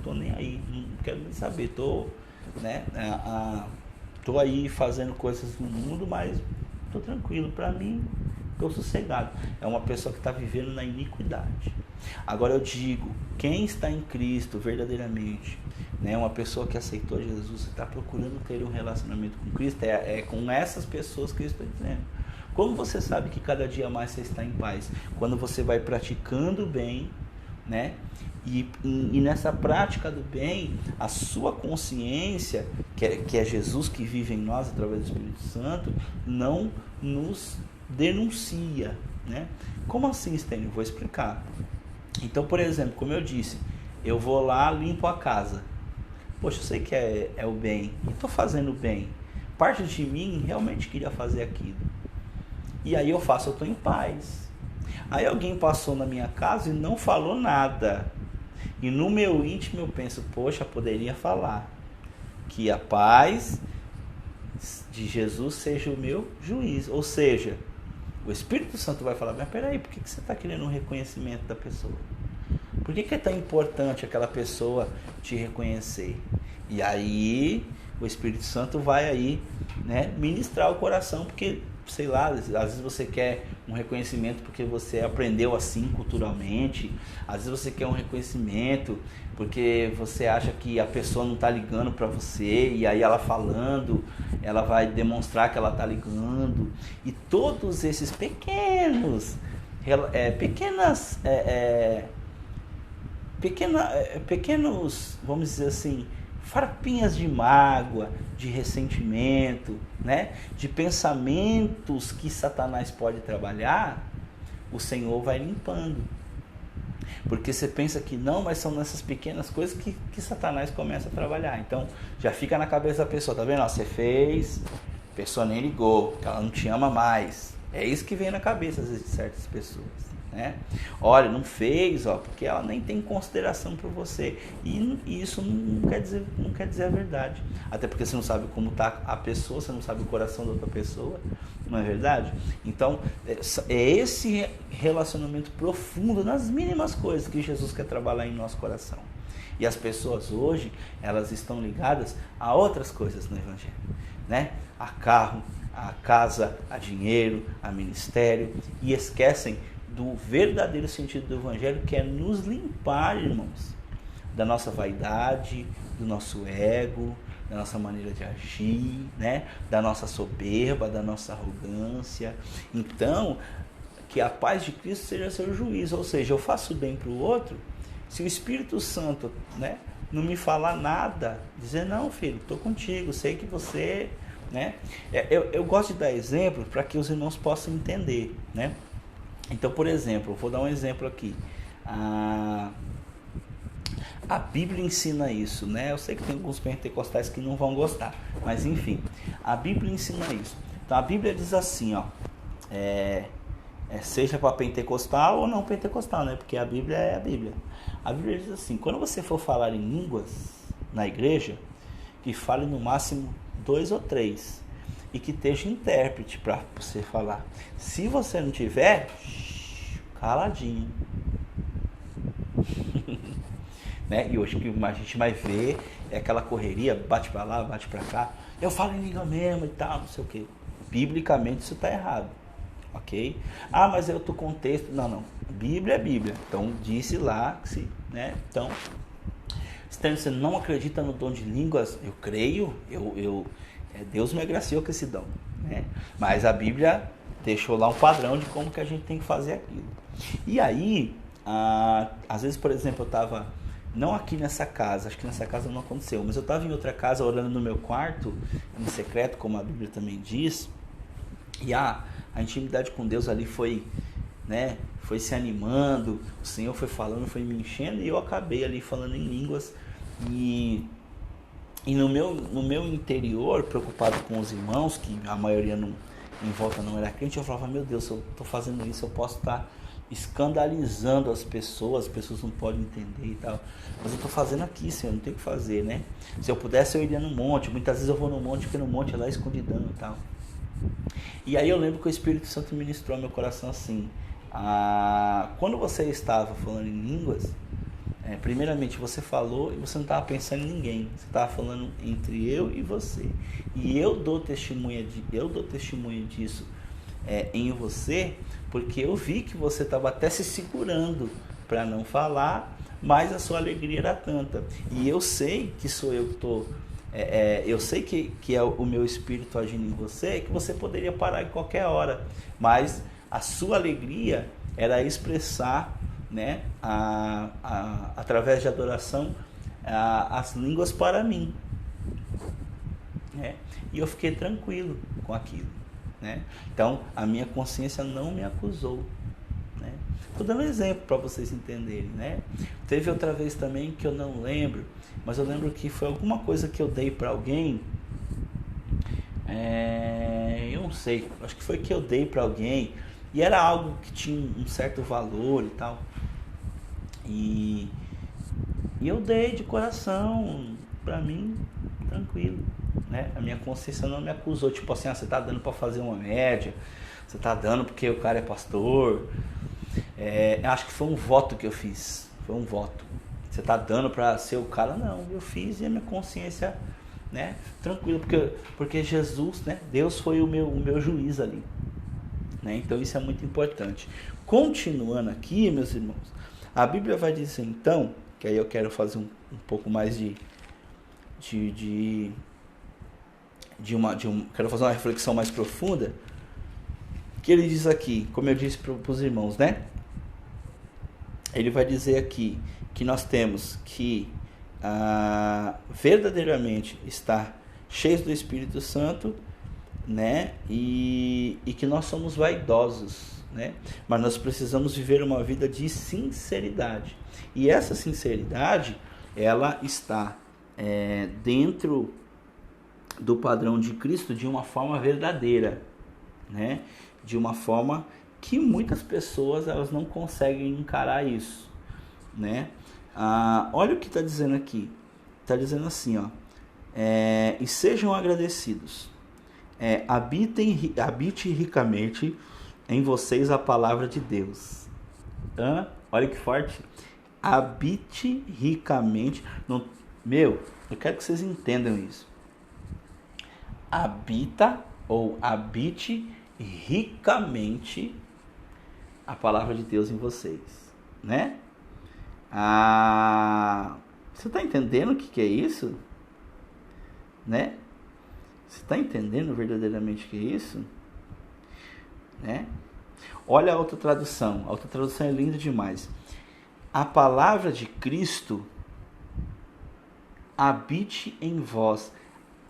tô nem aí, não quero nem saber, tô aí fazendo coisas no mundo, mas tô tranquilo, para mim, tô sossegado. É uma pessoa que está vivendo na iniquidade. Agora eu digo, quem está em Cristo verdadeiramente, né, uma pessoa que aceitou Jesus, está procurando ter um relacionamento com Cristo, é com essas pessoas que eu estou dizendo. Como você sabe que cada dia mais você está em paz? Quando você vai praticando o bem, né? E nessa prática do bem, a sua consciência, que é Jesus que vive em nós através do Espírito Santo, não nos denuncia, né? Como assim, Stênio? Vou explicar. Então, por exemplo, como eu disse, eu vou lá, limpo a casa. Poxa, eu sei que é o bem, e estou fazendo o bem. Parte de mim realmente queria fazer aquilo. E aí eu estou em paz. Aí alguém passou na minha casa e não falou nada. E no meu íntimo eu penso, poxa, poderia falar. Que a paz de Jesus seja o meu juiz. Ou seja, o Espírito Santo vai falar, mas peraí, por que você está querendo um reconhecimento da pessoa? Por que é tão importante aquela pessoa te reconhecer? E aí o Espírito Santo vai aí, né, ministrar o coração, porque, sei lá, às vezes você quer um reconhecimento porque você aprendeu assim culturalmente, às vezes você quer um reconhecimento porque você acha que a pessoa não está ligando para você, e aí ela falando, ela vai demonstrar que ela está ligando, e todos esses pequenos, vamos dizer assim, farpinhas de mágoa, de ressentimento, né? De pensamentos que Satanás pode trabalhar, o Senhor vai limpando. Porque você pensa que não, mas são nessas pequenas coisas que Satanás começa a trabalhar. Então, já fica na cabeça da pessoa, tá vendo? Você fez, a pessoa nem ligou, que ela não te ama mais. É isso que vem na cabeça, às vezes, de certas pessoas. né? Olha, não fez, ó, porque ela nem tem consideração por você. E isso não quer dizer a verdade. Até porque você não sabe como está a pessoa, você não sabe o coração da outra pessoa, não é verdade? Então, é esse relacionamento profundo nas mínimas coisas que Jesus quer trabalhar em nosso coração. E as pessoas hoje, elas estão ligadas a outras coisas no Evangelho, né? A carro, a casa, a dinheiro, a ministério, e esquecem do verdadeiro sentido do Evangelho, que é nos limpar, irmãos, da nossa vaidade, do nosso ego, da nossa maneira de agir, né? Da nossa soberba, da nossa arrogância. Então, que a paz de Cristo seja seu juízo, ou seja, eu faço bem para o outro, se o Espírito Santo, né, não me falar nada, dizer, não, filho, estou contigo, sei que você, né? Eu gosto de dar exemplo para que os irmãos possam entender, né? Então, por exemplo, vou dar um exemplo aqui. A Bíblia ensina isso, né? Eu sei que tem alguns pentecostais que não vão gostar, mas enfim, a Bíblia ensina isso. Então, a Bíblia diz assim, ó, seja para pentecostal ou não pentecostal, né? Porque a Bíblia é a Bíblia. A Bíblia diz assim, quando você for falar em línguas na igreja, que fale no máximo 2 ou 3 e que esteja intérprete para você falar. Se você não tiver, caladinho. Né? E hoje o que a gente vai ver é aquela correria, bate para lá, bate para cá. Eu falo em língua mesmo e tal, não sei o que. Biblicamente isso está errado. Ok? Ah, mas é outro contexto. Não. Bíblia é Bíblia. Então, disse lá, né? Então, se você não acredita no dom de línguas, eu creio, Deus me agraciou com esse dom, né? Mas a Bíblia deixou lá um padrão de como que a gente tem que fazer aquilo. E aí, às vezes, por exemplo, eu estava, não aqui nessa casa, acho que nessa casa não aconteceu, mas eu estava em outra casa orando no meu quarto, no secreto, como a Bíblia também diz, e a intimidade com Deus ali foi, né, foi se animando, o Senhor foi falando, foi me enchendo, e eu acabei ali falando em línguas, e no meu interior, preocupado com os irmãos, que a maioria em volta não era crente, eu falava, meu Deus, se eu estou fazendo isso, eu posso estar escandalizando as pessoas não podem entender e tal, mas eu estou fazendo aqui, Senhor, não tem o que fazer, né? Se eu pudesse, eu iria no monte, muitas vezes eu vou no monte, porque no monte é lá escondidão e tal. E aí eu lembro que o Espírito Santo ministrou ao meu coração assim, quando você estava falando em línguas, primeiramente você falou e você não estava pensando em ninguém, você estava falando entre eu e você, e eu dou testemunha disso em você, porque eu vi que você estava até se segurando para não falar, mas a sua alegria era tanta, e eu sei que sou eu que estou, eu sei que é o meu Espírito agindo em você, que você poderia parar em qualquer hora, mas a sua alegria era expressar, né, através de adoração, as línguas para mim, né? E eu fiquei tranquilo com aquilo, né? Então a minha consciência não me acusou, né? Estou dando um exemplo para vocês entenderem, né? Teve outra vez também que eu não lembro, mas eu lembro que foi alguma coisa que eu dei para alguém, eu não sei, acho que foi que eu dei para alguém, e era algo que tinha um certo valor e tal, e eu dei de coração, para mim, tranquilo, né? A minha consciência não me acusou, tipo assim, você está dando para fazer uma média, você está dando porque o cara é pastor. Acho que foi um voto que eu fiz, foi um voto. Você está dando para ser o cara? Não, eu fiz e a minha consciência, né, tranquilo, porque Jesus, né, Deus foi o meu juiz ali, né? Então isso é muito importante. Continuando aqui, meus irmãos, a Bíblia vai dizer então, que aí eu quero fazer um pouco mais quero fazer uma reflexão mais profunda, que ele diz aqui, como eu disse para os irmãos, né? Ele vai dizer aqui que nós temos que verdadeiramente estar cheios do Espírito Santo, né? E que nós somos vaidosos, né? Mas nós precisamos viver uma vida de sinceridade. E essa sinceridade, ela está dentro do padrão de Cristo de uma forma verdadeira, né? De uma forma que muitas pessoas elas não conseguem encarar isso, né? Olha o que está dizendo aqui. Está dizendo assim, ó, e sejam agradecidos. Habite ricamente em vocês a palavra de Deus. Olha que forte. Habite ricamente. Eu quero que vocês entendam isso. Habite ricamente a palavra de Deus em vocês, né? Você está entendendo o que é isso? Né? Você está entendendo verdadeiramente o que é isso? Né? Olha a outra tradução. A outra tradução é linda demais. A palavra de Cristo habite em vós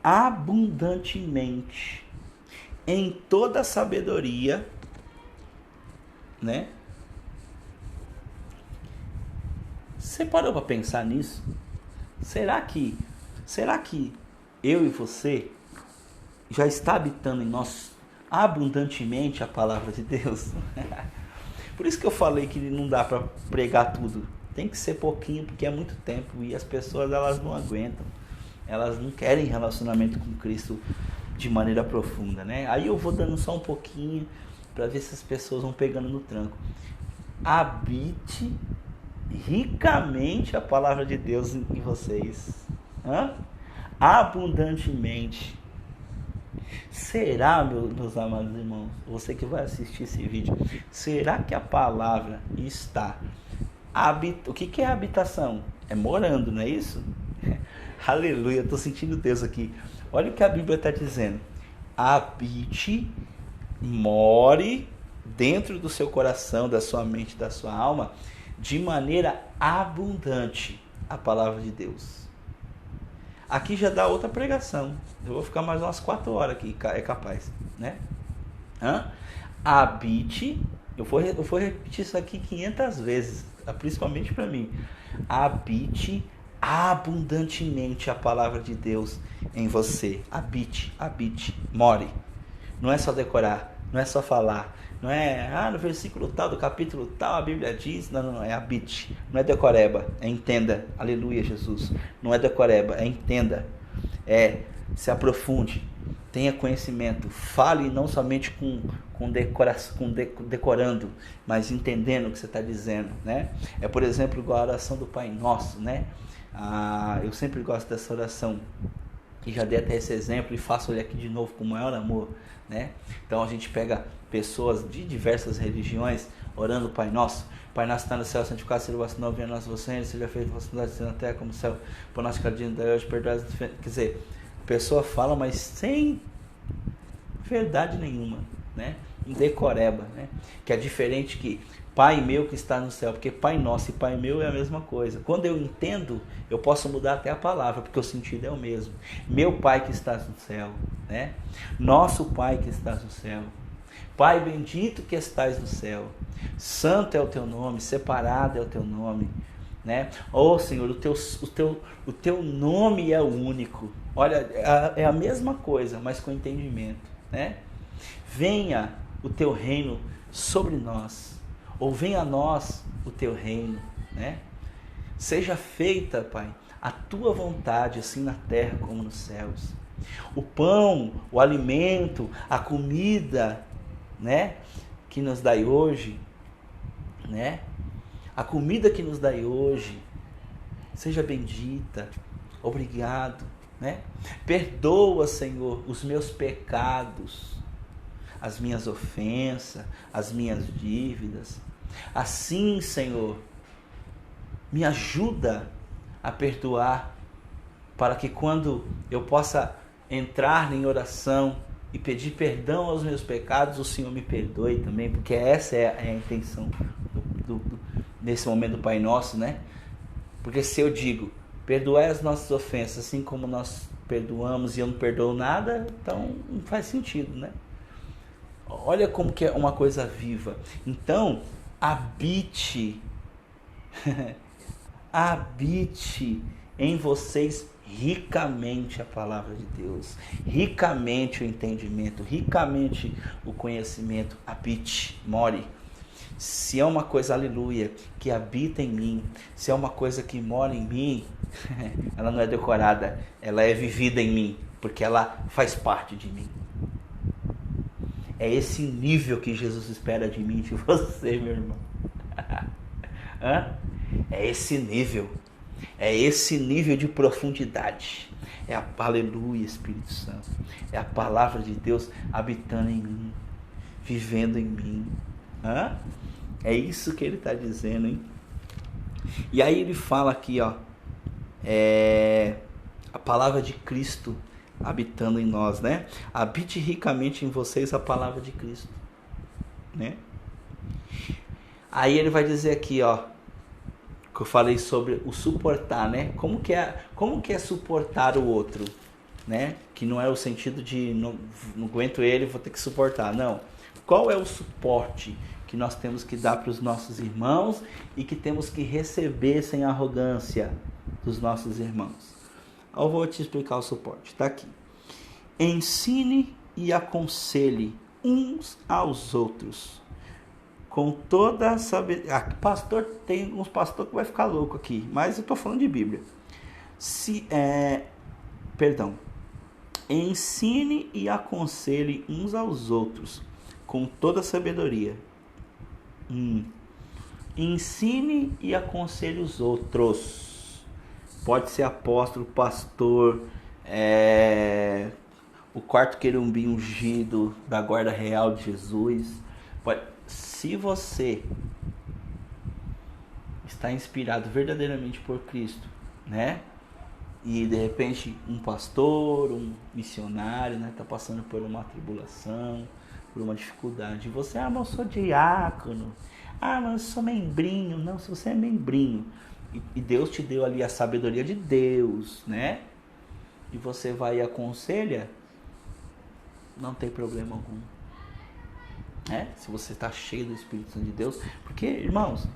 abundantemente, em toda sabedoria, né? Você parou para pensar nisso? Será que eu e você já está habitando em nós abundantemente a palavra de Deus? Por isso que eu falei que não dá para pregar tudo. Tem que ser pouquinho, porque é muito tempo e as pessoas elas não aguentam. Elas não querem relacionamento com Cristo de maneira profunda, né? Aí eu vou dando só um pouquinho para ver se as pessoas vão pegando no tranco. Habite ricamente a palavra de Deus em vocês. Abundantemente. Será, meus amados irmãos, você que vai assistir esse vídeo, será que a palavra está o que é habitação? É morando, não é isso? Aleluia, estou sentindo Deus aqui. Olha o que a Bíblia está dizendo. Habite, more dentro do seu coração, da sua mente, da sua alma, de maneira abundante a palavra de Deus. Aqui já dá outra pregação. Eu vou ficar mais umas 4 horas aqui, é capaz, né? Habite, eu vou repetir isso aqui 500 vezes, principalmente para mim. Habite abundantemente a palavra de Deus em você. Habite, more. Não é só decorar, não é só falar, não é, no versículo tal, do capítulo tal, a Bíblia diz, não, é habite, não é decoreba, é entenda, aleluia Jesus, não é decoreba, é entenda, se aprofunde, tenha conhecimento, fale não somente decorando, mas entendendo o que você está dizendo, né? Por exemplo, igual a oração do Pai Nosso, né? Eu sempre gosto dessa oração, que já dei até esse exemplo e faço ele aqui de novo com o maior amor, né? Então a gente pega pessoas de diversas religiões orando o Pai Nosso. Pai nosso está no céu, santificado seja o vosso nome, venha a vosso reino, seja feita a vossa vontade na terra como no céu. Por nosso cada dia hoje, perdoai. Quer dizer, a pessoa fala, mas sem verdade nenhuma, né? Decoreba, né? Que é diferente que Pai meu que está no céu, porque Pai nosso e Pai meu é a mesma coisa. Quando eu entendo, eu posso mudar até a palavra, porque o sentido é o mesmo. Meu Pai que estás no céu, né? Nosso Pai que estás no céu. Pai bendito que estás no céu. Santo é o teu nome, separado é o teu nome, né? Senhor, o teu nome é o único. Olha, é a mesma coisa, mas com entendimento, né? Venha o teu reino sobre nós, ou venha a nós o teu reino, né? Seja feita, Pai, a tua vontade, assim na terra como nos céus. O pão, o alimento, a comida, né, que nos dai hoje, né? A comida que nos dai hoje, seja bendita, obrigado, né? Perdoa, Senhor, os meus pecados, as minhas ofensas, as minhas dívidas. Assim, Senhor, me ajuda a perdoar, para que quando eu possa entrar em oração e pedir perdão aos meus pecados, o Senhor me perdoe também, porque essa é a intenção nesse momento do Pai Nosso, né? Porque se eu digo, perdoai as nossas ofensas, assim como nós perdoamos e eu não perdoo nada, então não faz sentido, né? Olha como que é uma coisa viva. Então, habite em vocês ricamente a palavra de Deus, ricamente o entendimento, ricamente o conhecimento. Habite, more. Se é uma coisa, aleluia, que habita em mim, se é uma coisa que mora em mim, ela não é decorada, ela é vivida em mim, porque ela faz parte de mim. É esse nível que Jesus espera de mim e de você, meu irmão. É esse nível. É esse nível de profundidade. É a aleluia, Espírito Santo. É a palavra de Deus habitando em mim, vivendo em mim. É isso que ele está dizendo, hein? E aí ele fala aqui, ó, a palavra de Cristo habitando em nós, né? Habite ricamente em vocês a palavra de Cristo, né? Aí ele vai dizer aqui, ó, que eu falei sobre o suportar, né? Como que é suportar o outro, né? Que não é o sentido de não aguento ele, vou ter que suportar, não. Qual é o suporte que nós temos que dar para os nossos irmãos e que temos que receber sem arrogância dos nossos irmãos? Eu vou te explicar o suporte, tá aqui. Ensine e aconselhe uns aos outros com toda a sabedoria. Pastor, tem uns pastores que vai ficar louco aqui, mas eu estou falando de Bíblia. Ensine e aconselhe uns aos outros com toda a sabedoria. Ensine e aconselhe os outros. Pode ser apóstolo, pastor, o quarto querubim ungido da guarda real de Jesus. Se você está inspirado verdadeiramente por Cristo, né? E de repente um pastor, um missionário, né, está passando por uma tribulação, por uma dificuldade. Você, mas eu sou diácono, mas eu sou membrinho. Não, se você é membrinho e Deus te deu ali a sabedoria de Deus, né? E você vai e aconselha, não tem problema algum. Se você está cheio do Espírito Santo de Deus, porque, irmãos,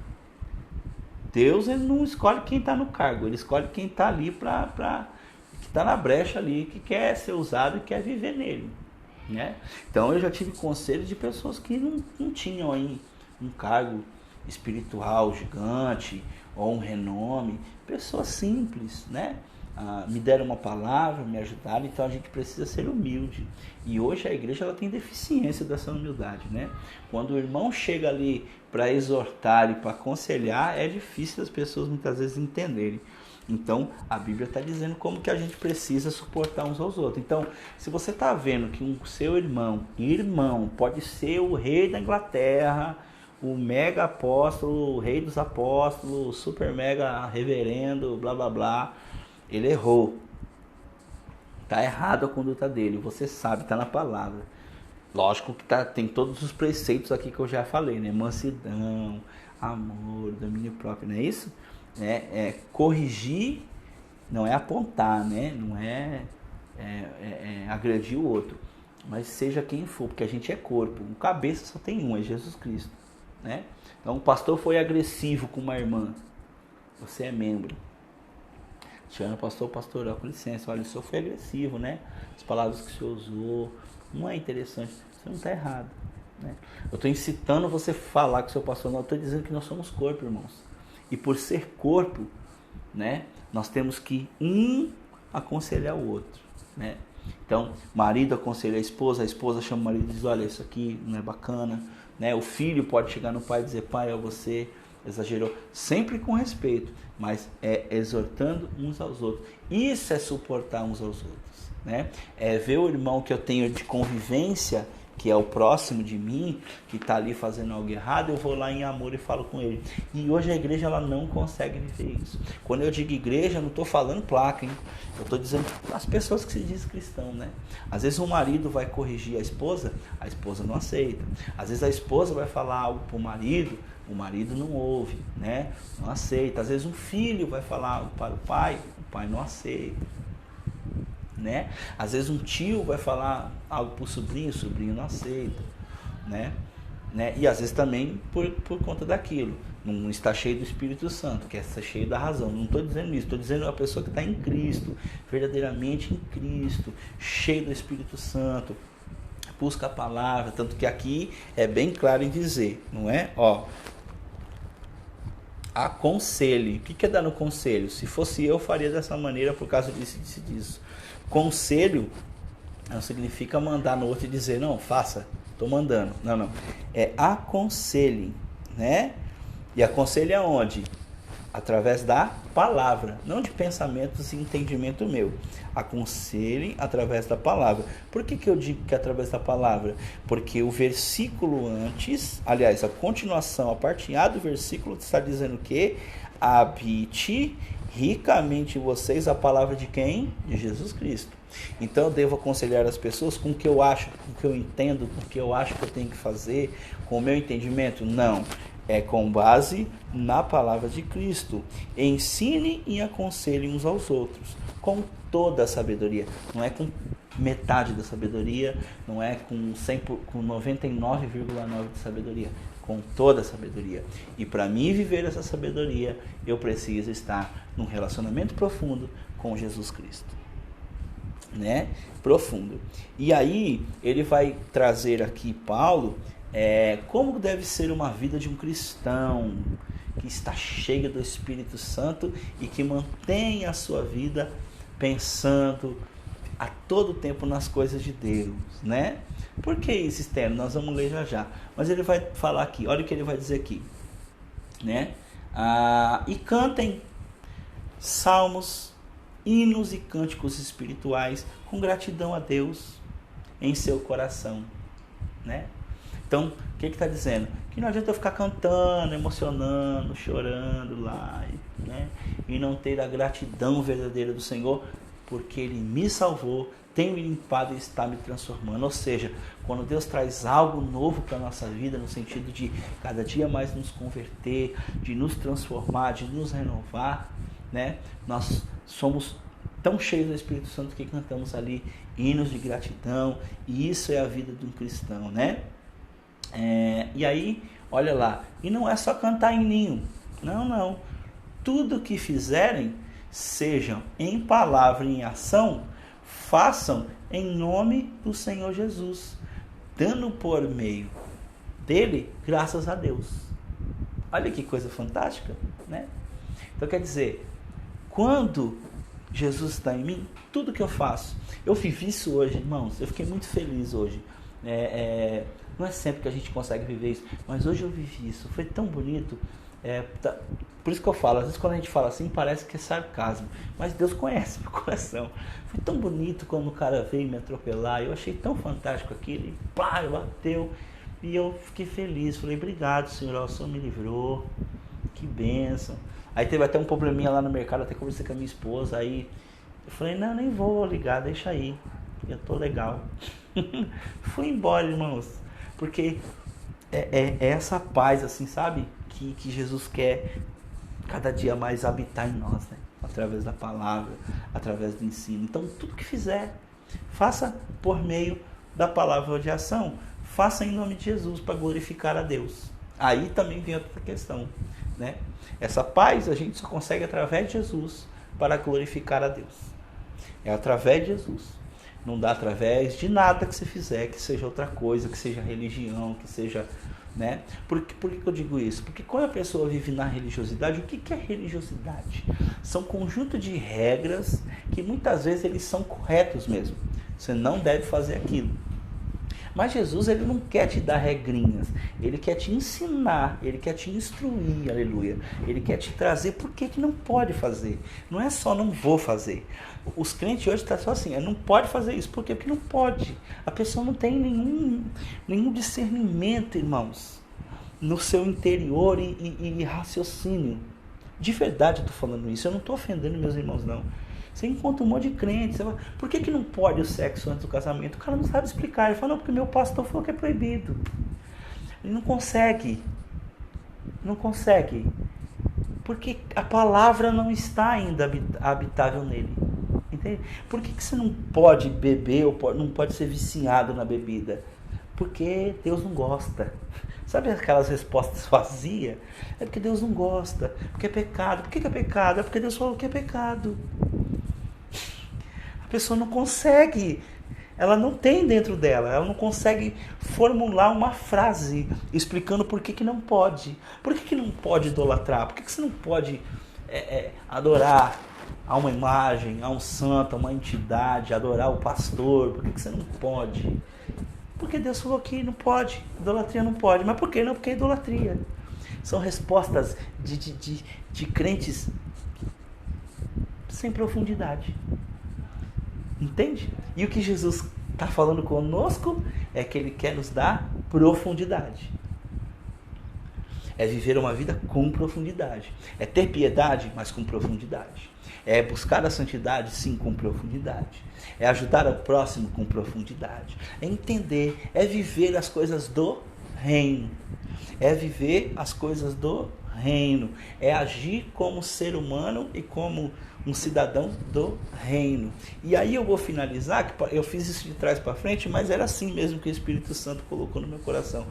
Deus, ele não escolhe quem está no cargo, ele escolhe quem está ali que está na brecha ali, que quer ser usado e quer viver nele, né? Então eu já tive conselhos de pessoas que não tinham aí um cargo espiritual gigante ou um renome, pessoas simples, né? Me deram uma palavra, me ajudaram. Então a gente precisa ser humilde, e hoje a igreja ela tem deficiência dessa humildade, né? Quando o irmão chega ali para exortar e para aconselhar, é difícil as pessoas muitas vezes entenderem. Então a Bíblia está dizendo como que a gente precisa suportar uns aos outros. Então, se você está vendo que o seu irmão pode ser o rei da Inglaterra, o mega apóstolo, o rei dos apóstolos, o super mega reverendo, blá blá blá, ele errou, está errado a conduta dele, você sabe, está na palavra. Lógico que tem todos os preceitos aqui que eu já falei, né? Mansidão, amor, domínio próprio, não é isso? Corrigir não é apontar, né? Não é agredir o outro, mas seja quem for, porque a gente é corpo, o cabeça só tem um, é Jesus Cristo, né? Então o pastor foi agressivo com uma irmã, você é membro. Chama pastor, com licença, olha, o senhor foi agressivo, né? As palavras que o senhor usou não é interessante, você não está errado, né? Eu estou incitando você a falar com o seu pastor, não, eu estou dizendo que nós somos corpo, irmãos. E por ser corpo, né, nós temos que aconselhar o outro, né? Então, marido aconselha a esposa chama o marido e diz, olha, isso aqui não é bacana, né? O filho pode chegar no pai e dizer, pai, você exagerou, sempre com respeito, mas exortando uns aos outros. Isso é suportar uns aos outros, né? É ver o irmão que eu tenho de convivência, que é o próximo de mim, que está ali fazendo algo errado, eu vou lá em amor e falo com ele. E hoje a igreja ela não consegue viver isso. Quando eu digo igreja, eu não estou falando placa, hein? Eu estou dizendo as pessoas que se dizem cristão, né? Às vezes um marido vai corrigir a esposa não aceita. Às vezes a esposa vai falar algo para o marido não ouve, né? Não aceita. Às vezes um filho vai falar algo para o pai não aceita, né? Às vezes um tio vai falar algo para o sobrinho não aceita, né? né? E às vezes também por conta daquilo. Não está cheio do Espírito Santo, quer estar cheio da razão. Não estou dizendo isso, estou dizendo uma pessoa que está em Cristo, verdadeiramente em Cristo, cheio do Espírito Santo, busca a palavra, tanto que aqui é bem claro em dizer, não é? Ó, aconselhe. O que é dar no conselho? Se fosse eu faria dessa maneira por causa disso. Conselho não significa mandar no outro e dizer, não, faça, estou mandando. Não. É aconselhe, né? E aconselhe aonde? Através da palavra, não de pensamentos e entendimento meu. Aconselhe através da palavra. Por que eu digo que é através da palavra? Porque o versículo antes, aliás, a continuação, a parte A do versículo está dizendo que habite ricamente em vocês a palavra de quem? De Jesus Cristo. Então eu devo aconselhar as pessoas com o que eu acho, com o que eu entendo, com o que eu acho que eu tenho que fazer, com o meu entendimento? Não. É com base na palavra de Cristo. Ensine e aconselhe uns aos outros, com toda a sabedoria. Não é com metade da sabedoria, não é com 99,9% de sabedoria, com toda a sabedoria. E para mim viver essa sabedoria, eu preciso estar num relacionamento profundo com Jesus Cristo. Né? Profundo. E aí, ele vai trazer aqui, Paulo, como deve ser uma vida de um cristão que está cheio do Espírito Santo e que mantém a sua vida pensando a todo tempo nas coisas de Deus, né? Por que isso, externo? Nós vamos ler já. Mas ele vai falar aqui, olha o que ele vai dizer aqui, né? E cantem salmos, hinos e cânticos espirituais com gratidão a Deus em seu coração, né? Então, o que está dizendo? Que não adianta eu ficar cantando, emocionando, chorando lá, né? E não ter a gratidão verdadeira do Senhor, porque Ele me salvou, tem me limpado e está me transformando. Ou seja, quando Deus traz algo novo para a nossa vida, no sentido de cada dia mais nos converter, de nos transformar, de nos renovar, né? Nós somos tão cheios do Espírito Santo que cantamos ali hinos de gratidão, e isso é a vida de um cristão, né? E aí, olha lá, e não é só cantar em ninho, não. Tudo que fizerem, sejam em palavra e em ação, façam em nome do Senhor Jesus, dando por meio dele graças a Deus. Olha que coisa fantástica, né? Então quer dizer, quando Jesus está em mim, tudo que eu faço, eu vivi isso hoje, irmãos, eu fiquei muito feliz hoje. Não é sempre que a gente consegue viver isso, mas hoje eu vivi isso, foi tão bonito. Por isso que eu falo, às vezes quando a gente fala assim, parece que é sarcasmo, mas Deus conhece meu coração. Foi tão bonito quando o cara veio me atropelar, eu achei tão fantástico aquilo, e pá, bateu, e eu fiquei feliz, falei, obrigado Senhor, o Senhor me livrou, que bênção. Aí teve até um probleminha lá no mercado, até conversei com a minha esposa, aí eu falei, não, nem vou ligar, deixa aí, eu tô legal. Fui embora, irmãos, porque é essa paz, assim, sabe? Que Jesus quer cada dia mais habitar em nós, né? Através da palavra, através do ensino. Então, tudo que fizer, faça por meio da palavra de ação, faça em nome de Jesus para glorificar a Deus. Aí também vem outra questão, né? Essa paz a gente só consegue através de Jesus para glorificar a Deus. É através de Jesus. Não dá através de nada que você fizer, que seja outra coisa, que seja religião, que seja, né? Por que eu digo isso? Porque quando a pessoa vive na religiosidade, o que é religiosidade? São um conjunto de regras que muitas vezes eles são corretos mesmo. Você não deve fazer aquilo. Mas Jesus, ele não quer te dar regrinhas, ele quer te ensinar, ele quer te instruir, aleluia. Ele quer te trazer por que não pode fazer. Não é só não vou fazer. Os crentes hoje estão só assim, não pode fazer isso. Por quê? Porque não pode. A pessoa não tem nenhum discernimento, irmãos, no seu interior e raciocínio. De verdade eu estou falando isso, eu não estou ofendendo meus irmãos, não. Você encontra um monte de crentes, você fala, por que não pode o sexo antes do casamento? O cara não sabe explicar, ele fala, não, porque meu pastor falou que é proibido. Ele não consegue, porque a palavra não está ainda habitável nele, entende? Por que você não pode beber ou não pode ser viciado na bebida? Porque Deus não gosta. Sabe aquelas respostas vazias? É porque Deus não gosta, porque é pecado. Por que é pecado? É porque Deus falou que é pecado. A pessoa não consegue, ela não tem dentro dela, ela não consegue formular uma frase explicando por que não pode. Por que não pode idolatrar? Por que você não pode adorar a uma imagem, a um santo, a uma entidade, adorar o pastor? Por que você não pode? Porque Deus falou que não pode, idolatria não pode. Mas por que não? Porque é idolatria. São respostas de crentes sem profundidade. Entende? E o que Jesus está falando conosco é que Ele quer nos dar profundidade. É viver uma vida com profundidade. É ter piedade, mas com profundidade. É buscar a santidade, sim, com profundidade. É ajudar o próximo com profundidade. É entender, é viver as coisas do reino. É viver as coisas do reino. É agir como ser humano e como um cidadão do reino. E aí eu vou finalizar, que eu fiz isso de trás para frente, mas era assim mesmo que o Espírito Santo colocou no meu coração.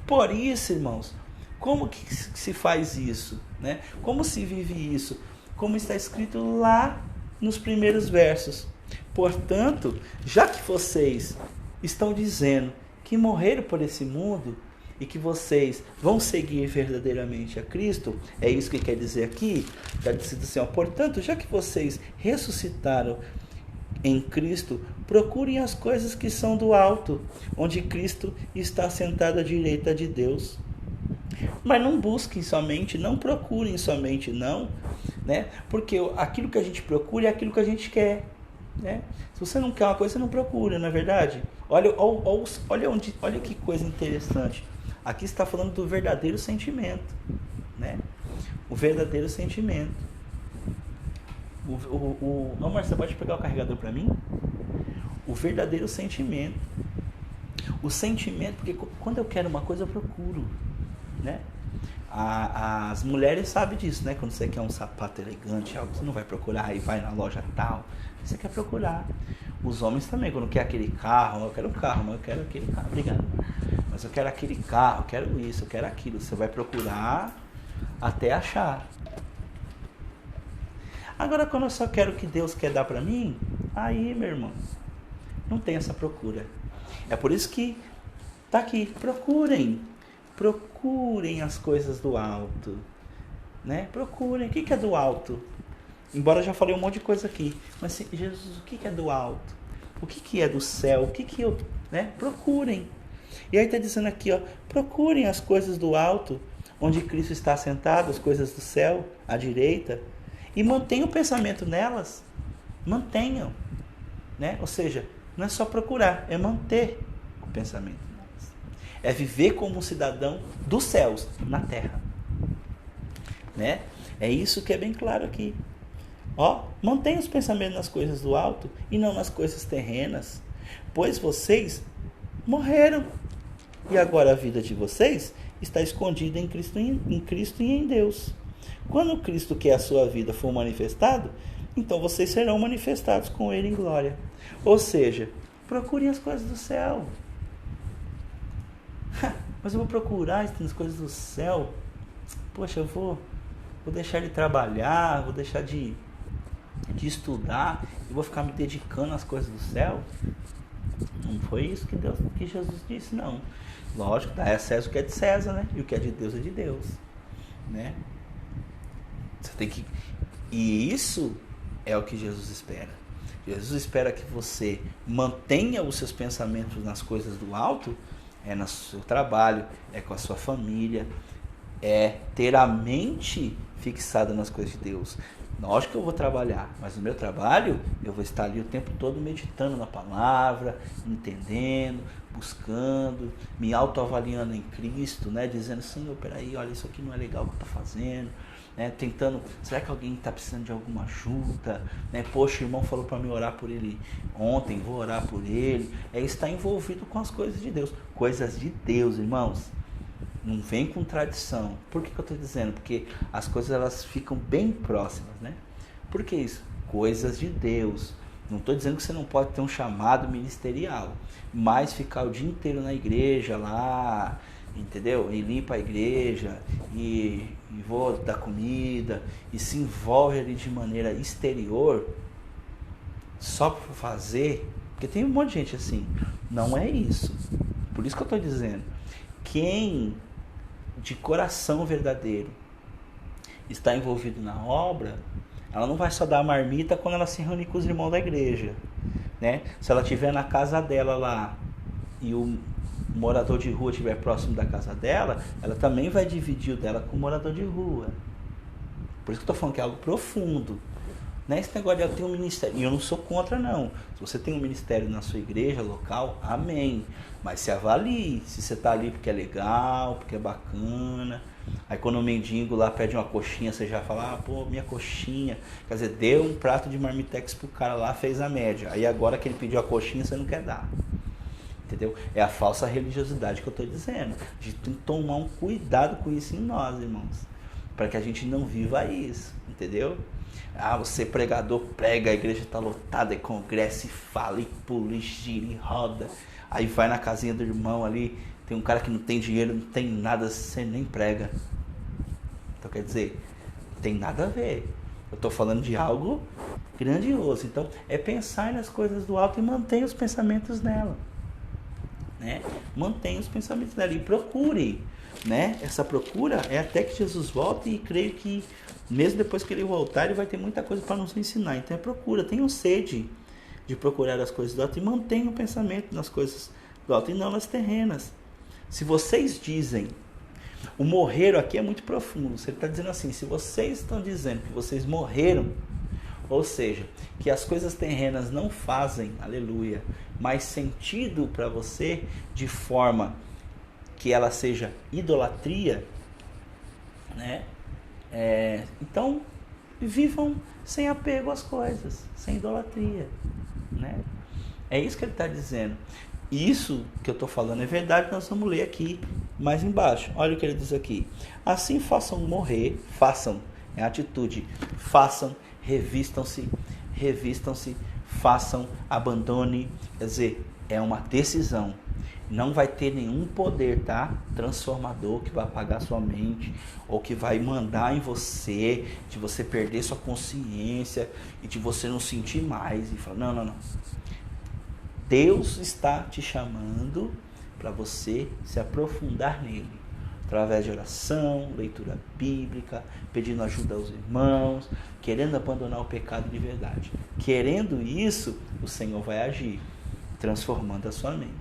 Por isso, irmãos, como que se faz isso? Né? Como se vive isso? Como está escrito lá nos primeiros versos. Portanto, já que vocês estão dizendo que morreram por esse mundo e que vocês vão seguir verdadeiramente a Cristo, é isso que quer dizer aqui? Está dizendo assim, ó, portanto, já que vocês ressuscitaram em Cristo, procurem as coisas que são do alto, onde Cristo está sentado à direita de Deus. Mas não busquem somente, não procurem somente, não, né? Porque aquilo que a gente procura é aquilo que a gente quer, né? Se você não quer uma coisa, você não procura, não é verdade? Olha que coisa interessante. Aqui está falando do verdadeiro sentimento, né? O verdadeiro sentimento. Amor, você pode pegar o carregador para mim? O verdadeiro sentimento. O sentimento, porque quando eu quero uma coisa, eu procuro, né? As mulheres sabem disso, né? Quando você quer um sapato elegante, algo, você não vai procurar e vai na loja tal. Você quer procurar. Os homens também, quando quer aquele carro, eu quero um carro, mas eu quero aquele carro, obrigado. Mas eu quero aquele carro, eu quero isso, eu quero aquilo. Você vai procurar até achar. Agora, quando eu só quero o que Deus quer dar para mim, aí, meu irmão, não tem essa procura. É por isso que tá aqui, procurem as coisas do alto, né? Procurem, o que é do alto? Embora eu já falei um monte de coisa aqui, mas Jesus, o que é do alto? O que é do céu? O que eu, né? Procurem. E aí está dizendo aqui, ó, procurem as coisas do alto, onde Cristo está sentado, as coisas do céu, à direita, e mantenham o pensamento nelas. Mantenham, né? Ou seja, não é só procurar, é manter o pensamento nelas. É viver como um cidadão dos céus, na terra, né? É isso que é bem claro aqui. Ó, mantenha os pensamentos nas coisas do alto e não nas coisas terrenas, pois vocês morreram e agora a vida de vocês está escondida em Cristo e em Deus. Quando Cristo, que é a sua vida, for manifestado, então vocês serão manifestados com Ele em glória. Ou seja, procurem as coisas do céu. Mas eu vou procurar as coisas do céu. Poxa, eu vou deixar de trabalhar, vou deixar de estudar e vou ficar me dedicando às coisas do céu. Não foi isso que Jesus disse, não. Lógico, dá a César o que é de César, né? E o que é de Deus é de Deus, né? Você tem que... E isso é o que Jesus espera. Jesus espera que você mantenha os seus pensamentos nas coisas do alto, é no seu trabalho, é com a sua família, é ter a mente fixada nas coisas de Deus. Lógico que eu vou trabalhar, mas no meu trabalho eu vou estar ali o tempo todo meditando na palavra, entendendo, buscando, me autoavaliando em Cristo, né? Dizendo, Senhor, peraí, olha, isso aqui não é legal o que eu estou fazendo, né? Tentando, será que alguém está precisando de alguma ajuda? Né? Poxa, o irmão falou para mim orar por ele ontem, vou orar por ele. É estar envolvido com as coisas de Deus. Coisas de Deus, irmãos. Não vem com tradição. Por que eu estou dizendo? Porque as coisas elas ficam bem próximas, né? Por que isso? Coisas de Deus. Não estou dizendo que você não pode ter um chamado ministerial, mas ficar o dia inteiro na igreja lá, entendeu? E limpa a igreja, e vou dar comida, e se envolve ali de maneira exterior, só para fazer, porque tem um monte de gente assim. Não é isso. Por isso que eu estou dizendo, quem de coração verdadeiro está envolvido na obra, ela não vai só dar a marmita quando ela se reúne com os irmãos da igreja, né? Se ela estiver na casa dela lá e o morador de rua estiver próximo da casa dela, ela também vai dividir o dela com o morador de rua. Por isso que eu estou falando que é algo profundo. Não é esse negócio de eu ter um ministério. E eu não sou contra, não. Se você tem um ministério na sua igreja local, amém. Mas se avalie. Se você está ali porque é legal, porque é bacana. Aí quando o mendigo lá pede uma coxinha, você já fala, pô, minha coxinha. Quer dizer, deu um prato de marmitex pro cara lá, fez a média. Aí agora que ele pediu a coxinha, você não quer dar. Entendeu? É a falsa religiosidade que eu estou dizendo. A gente tem que tomar um cuidado com isso em nós, irmãos. Para que a gente não viva isso. Entendeu? Você pregador prega, a igreja está lotada, e congressa, e fala, e pula, e gira, e roda. Aí vai na casinha do irmão ali, tem um cara que não tem dinheiro, não tem nada, você nem prega. Então quer dizer, tem nada a ver. Eu estou falando de algo grandioso. Então é pensar nas coisas do alto e manter os pensamentos nela. Né? Mantenha os pensamentos nela e procure. Né? Essa procura é até que Jesus volte, e creio que mesmo depois que ele voltar, ele vai ter muita coisa para nos ensinar. Então é procura, tenham sede de procurar as coisas do alto e mantenham o pensamento nas coisas do alto e não nas terrenas. Se vocês dizem, o morreram aqui é muito profundo, você está dizendo assim, se vocês estão dizendo que vocês morreram, ou seja, que as coisas terrenas não fazem, aleluia, mais sentido para você, de forma que ela seja idolatria, né? Então, vivam sem apego às coisas, sem idolatria, né? É isso que ele está dizendo. Isso que eu estou falando é verdade, nós vamos ler aqui mais embaixo. Olha o que ele diz aqui. Assim façam morrer, façam, é atitude, façam, revistam-se, façam, abandone, quer dizer, é uma decisão. Não vai ter nenhum poder, tá? Transformador que vai apagar sua mente ou que vai mandar em você, de você perder sua consciência e de você não sentir mais e falar, não. Deus está te chamando para você se aprofundar nele, através de oração, leitura bíblica, pedindo ajuda aos irmãos, querendo abandonar o pecado de verdade. Querendo isso, o Senhor vai agir, transformando a sua mente.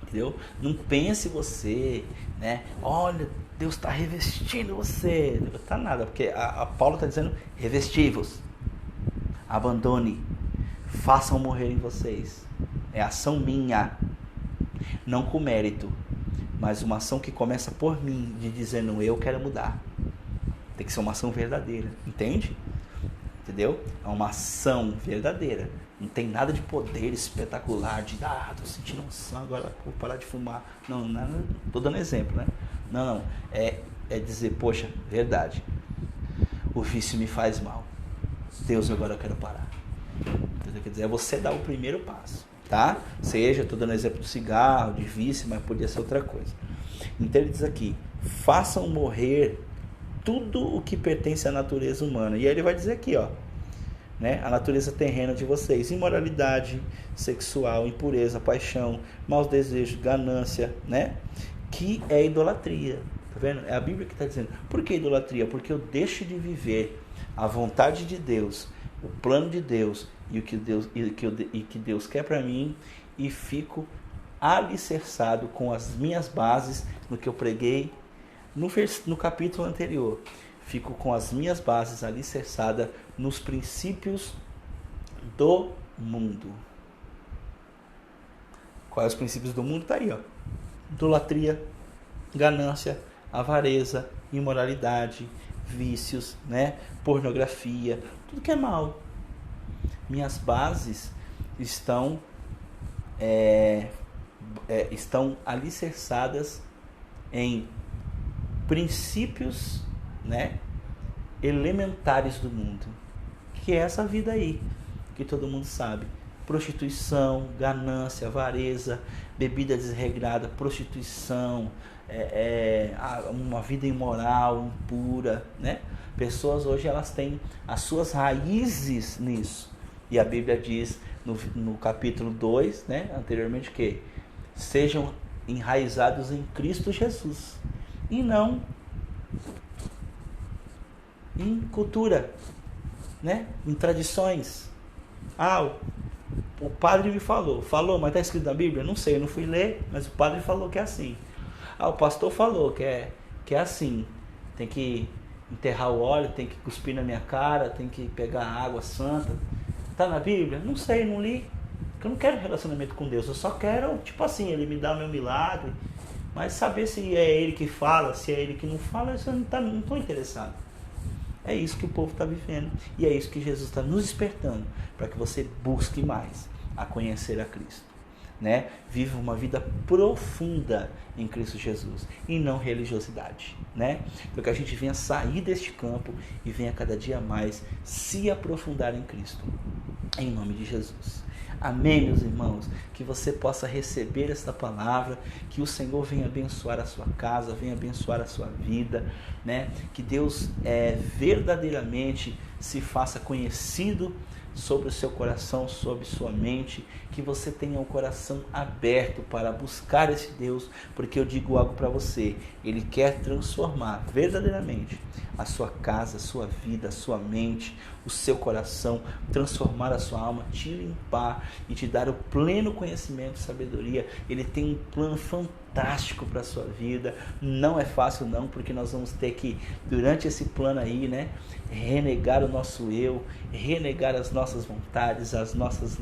Entendeu? Não pense você, né? Olha, Deus está revestindo você. Não está nada, porque a Paulo está dizendo, revesti-vos, abandone, façam morrer em vocês. É ação minha, não com mérito, mas uma ação que começa por mim, de dizendo, eu quero mudar. Tem que ser uma ação verdadeira, entende? Entendeu? É uma ação verdadeira. Não tem nada de poder espetacular, de tô sentindo unção, agora vou parar de fumar. Não, tô dando exemplo, né? Não. É dizer, poxa, verdade. O vício me faz mal. Deus, agora eu quero parar. Entendeu? Quer dizer, é você dar o primeiro passo, tá? Seja, tô dando exemplo do cigarro, de vício, mas podia ser outra coisa. Então ele diz aqui, façam morrer tudo o que pertence à natureza humana. E aí ele vai dizer aqui, ó, né? A natureza terrena de vocês, imoralidade sexual, impureza, paixão, maus desejos, ganância, né? Que é idolatria, tá vendo? É a Bíblia que está dizendo. Por que idolatria? Porque eu deixo de viver a vontade de Deus, o plano de Deus e o que Deus quer para mim, e fico alicerçado com as minhas bases no que eu preguei no capítulo anterior. Fico com as minhas bases alicerçadas nos princípios do mundo. Quais os princípios do mundo? Está aí, ó. Idolatria, ganância, avareza, imoralidade, vícios, né? Pornografia, tudo que é mal. Minhas bases estão alicerçadas em princípios, né, elementares do mundo, que é essa vida aí, que todo mundo sabe. Prostituição, ganância, avareza, bebida desregrada, prostituição, uma vida imoral, impura, né? Pessoas hoje elas têm as suas raízes nisso. E a Bíblia diz no capítulo 2, né, anteriormente, que sejam enraizados em Cristo Jesus e não em cultura, né? Em tradições. O padre me falou, mas está escrito na Bíblia? Não sei, eu não fui ler, mas o padre falou que é assim. O pastor falou que é assim, tem que enterrar o óleo, tem que cuspir na minha cara, tem que pegar água santa. Está na Bíblia? Não sei, não li. Porque eu não quero relacionamento com Deus, eu só quero, tipo assim, Ele me dá o meu milagre, mas saber se é Ele que fala, se é Ele que não fala, eu não estou interessado. É isso que o povo está vivendo e é isso que Jesus está nos despertando, para que você busque mais a conhecer a Cristo, né? Viva uma vida profunda em Cristo Jesus e não religiosidade, né? Para que a gente venha sair deste campo e venha cada dia mais se aprofundar em Cristo, em nome de Jesus. Amém, meus irmãos, que você possa receber esta palavra, que o Senhor venha abençoar a sua casa, venha abençoar a sua vida, né? Que Deus verdadeiramente se faça conhecido sobre o seu coração, sobre sua mente, que você tenha o coração aberto para buscar esse Deus, porque eu digo algo para você, Ele quer transformar verdadeiramente a sua casa, a sua vida, a sua mente, o seu coração, transformar a sua alma, te limpar e te dar o pleno conhecimento e sabedoria. Ele tem um plano fantástico para a sua vida. Não é fácil não, porque nós vamos ter que, durante esse plano aí, né, renegar o nosso eu, renegar as nossas vontades, as nossas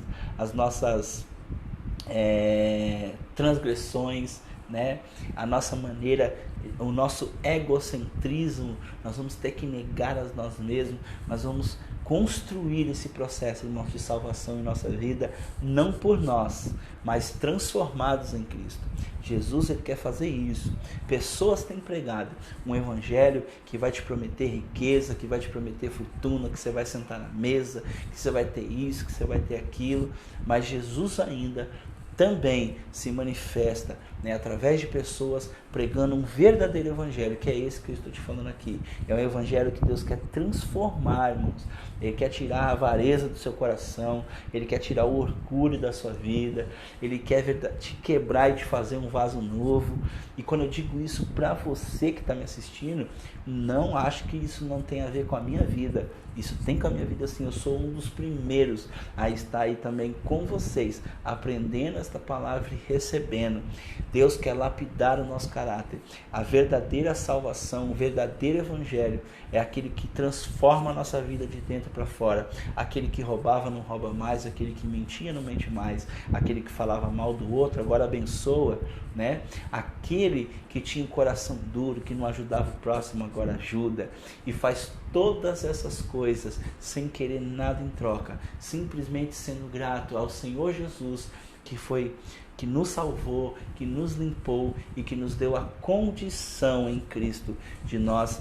transgressões, né, a nossa maneira, o nosso egocentrismo. Nós vamos ter que negar a nós mesmos, nós vamos construir esse processo de salvação em nossa vida, não por nós, mas transformados em Cristo. Jesus, Ele quer fazer isso. Pessoas têm pregado um evangelho que vai te prometer riqueza, que vai te prometer fortuna, que você vai sentar na mesa, que você vai ter isso, que você vai ter aquilo, mas Jesus ainda também se manifesta, né, através de pessoas pregando um verdadeiro evangelho, que é esse que eu estou te falando aqui. É um evangelho que Deus quer transformar, irmãos. Ele quer tirar a avareza do seu coração, Ele quer tirar o orgulho da sua vida, Ele quer te quebrar e te fazer um vaso novo. E quando eu digo isso para você que está me assistindo, não acho que isso não tem a ver com a minha vida. Isso tem com a minha vida, sim. Eu sou um dos primeiros a estar aí também com vocês, aprendendo esta palavra e recebendo. Deus quer lapidar o nosso caráter. A verdadeira salvação, o verdadeiro evangelho é aquele que transforma a nossa vida de dentro para fora. Aquele que roubava não rouba mais, aquele que mentia não mente mais, aquele que falava mal do outro agora abençoa, né? Aquele que tinha um coração duro, que não ajudava o próximo, agora ajuda, e faz todas essas coisas sem querer nada em troca, simplesmente sendo grato ao Senhor Jesus, que nos salvou, que nos limpou e que nos deu a condição em Cristo de nós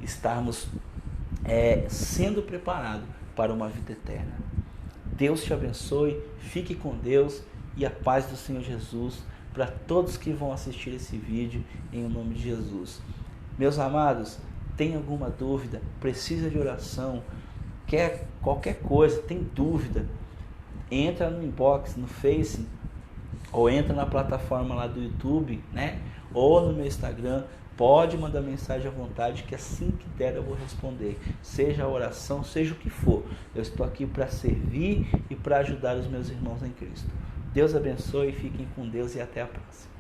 estarmos sendo preparados para uma vida eterna. Deus te abençoe, fique com Deus e a paz do Senhor Jesus para todos que vão assistir esse vídeo, em nome de Jesus. Meus amados, tem alguma dúvida, precisa de oração, quer qualquer coisa, tem dúvida, entra no inbox, no Face, ou entra na plataforma lá do YouTube, né? Ou no meu Instagram, pode mandar mensagem à vontade, que assim que der eu vou responder, seja a oração, seja o que for. Eu estou aqui para servir e para ajudar os meus irmãos em Cristo. Deus abençoe, fiquem com Deus e até a próxima.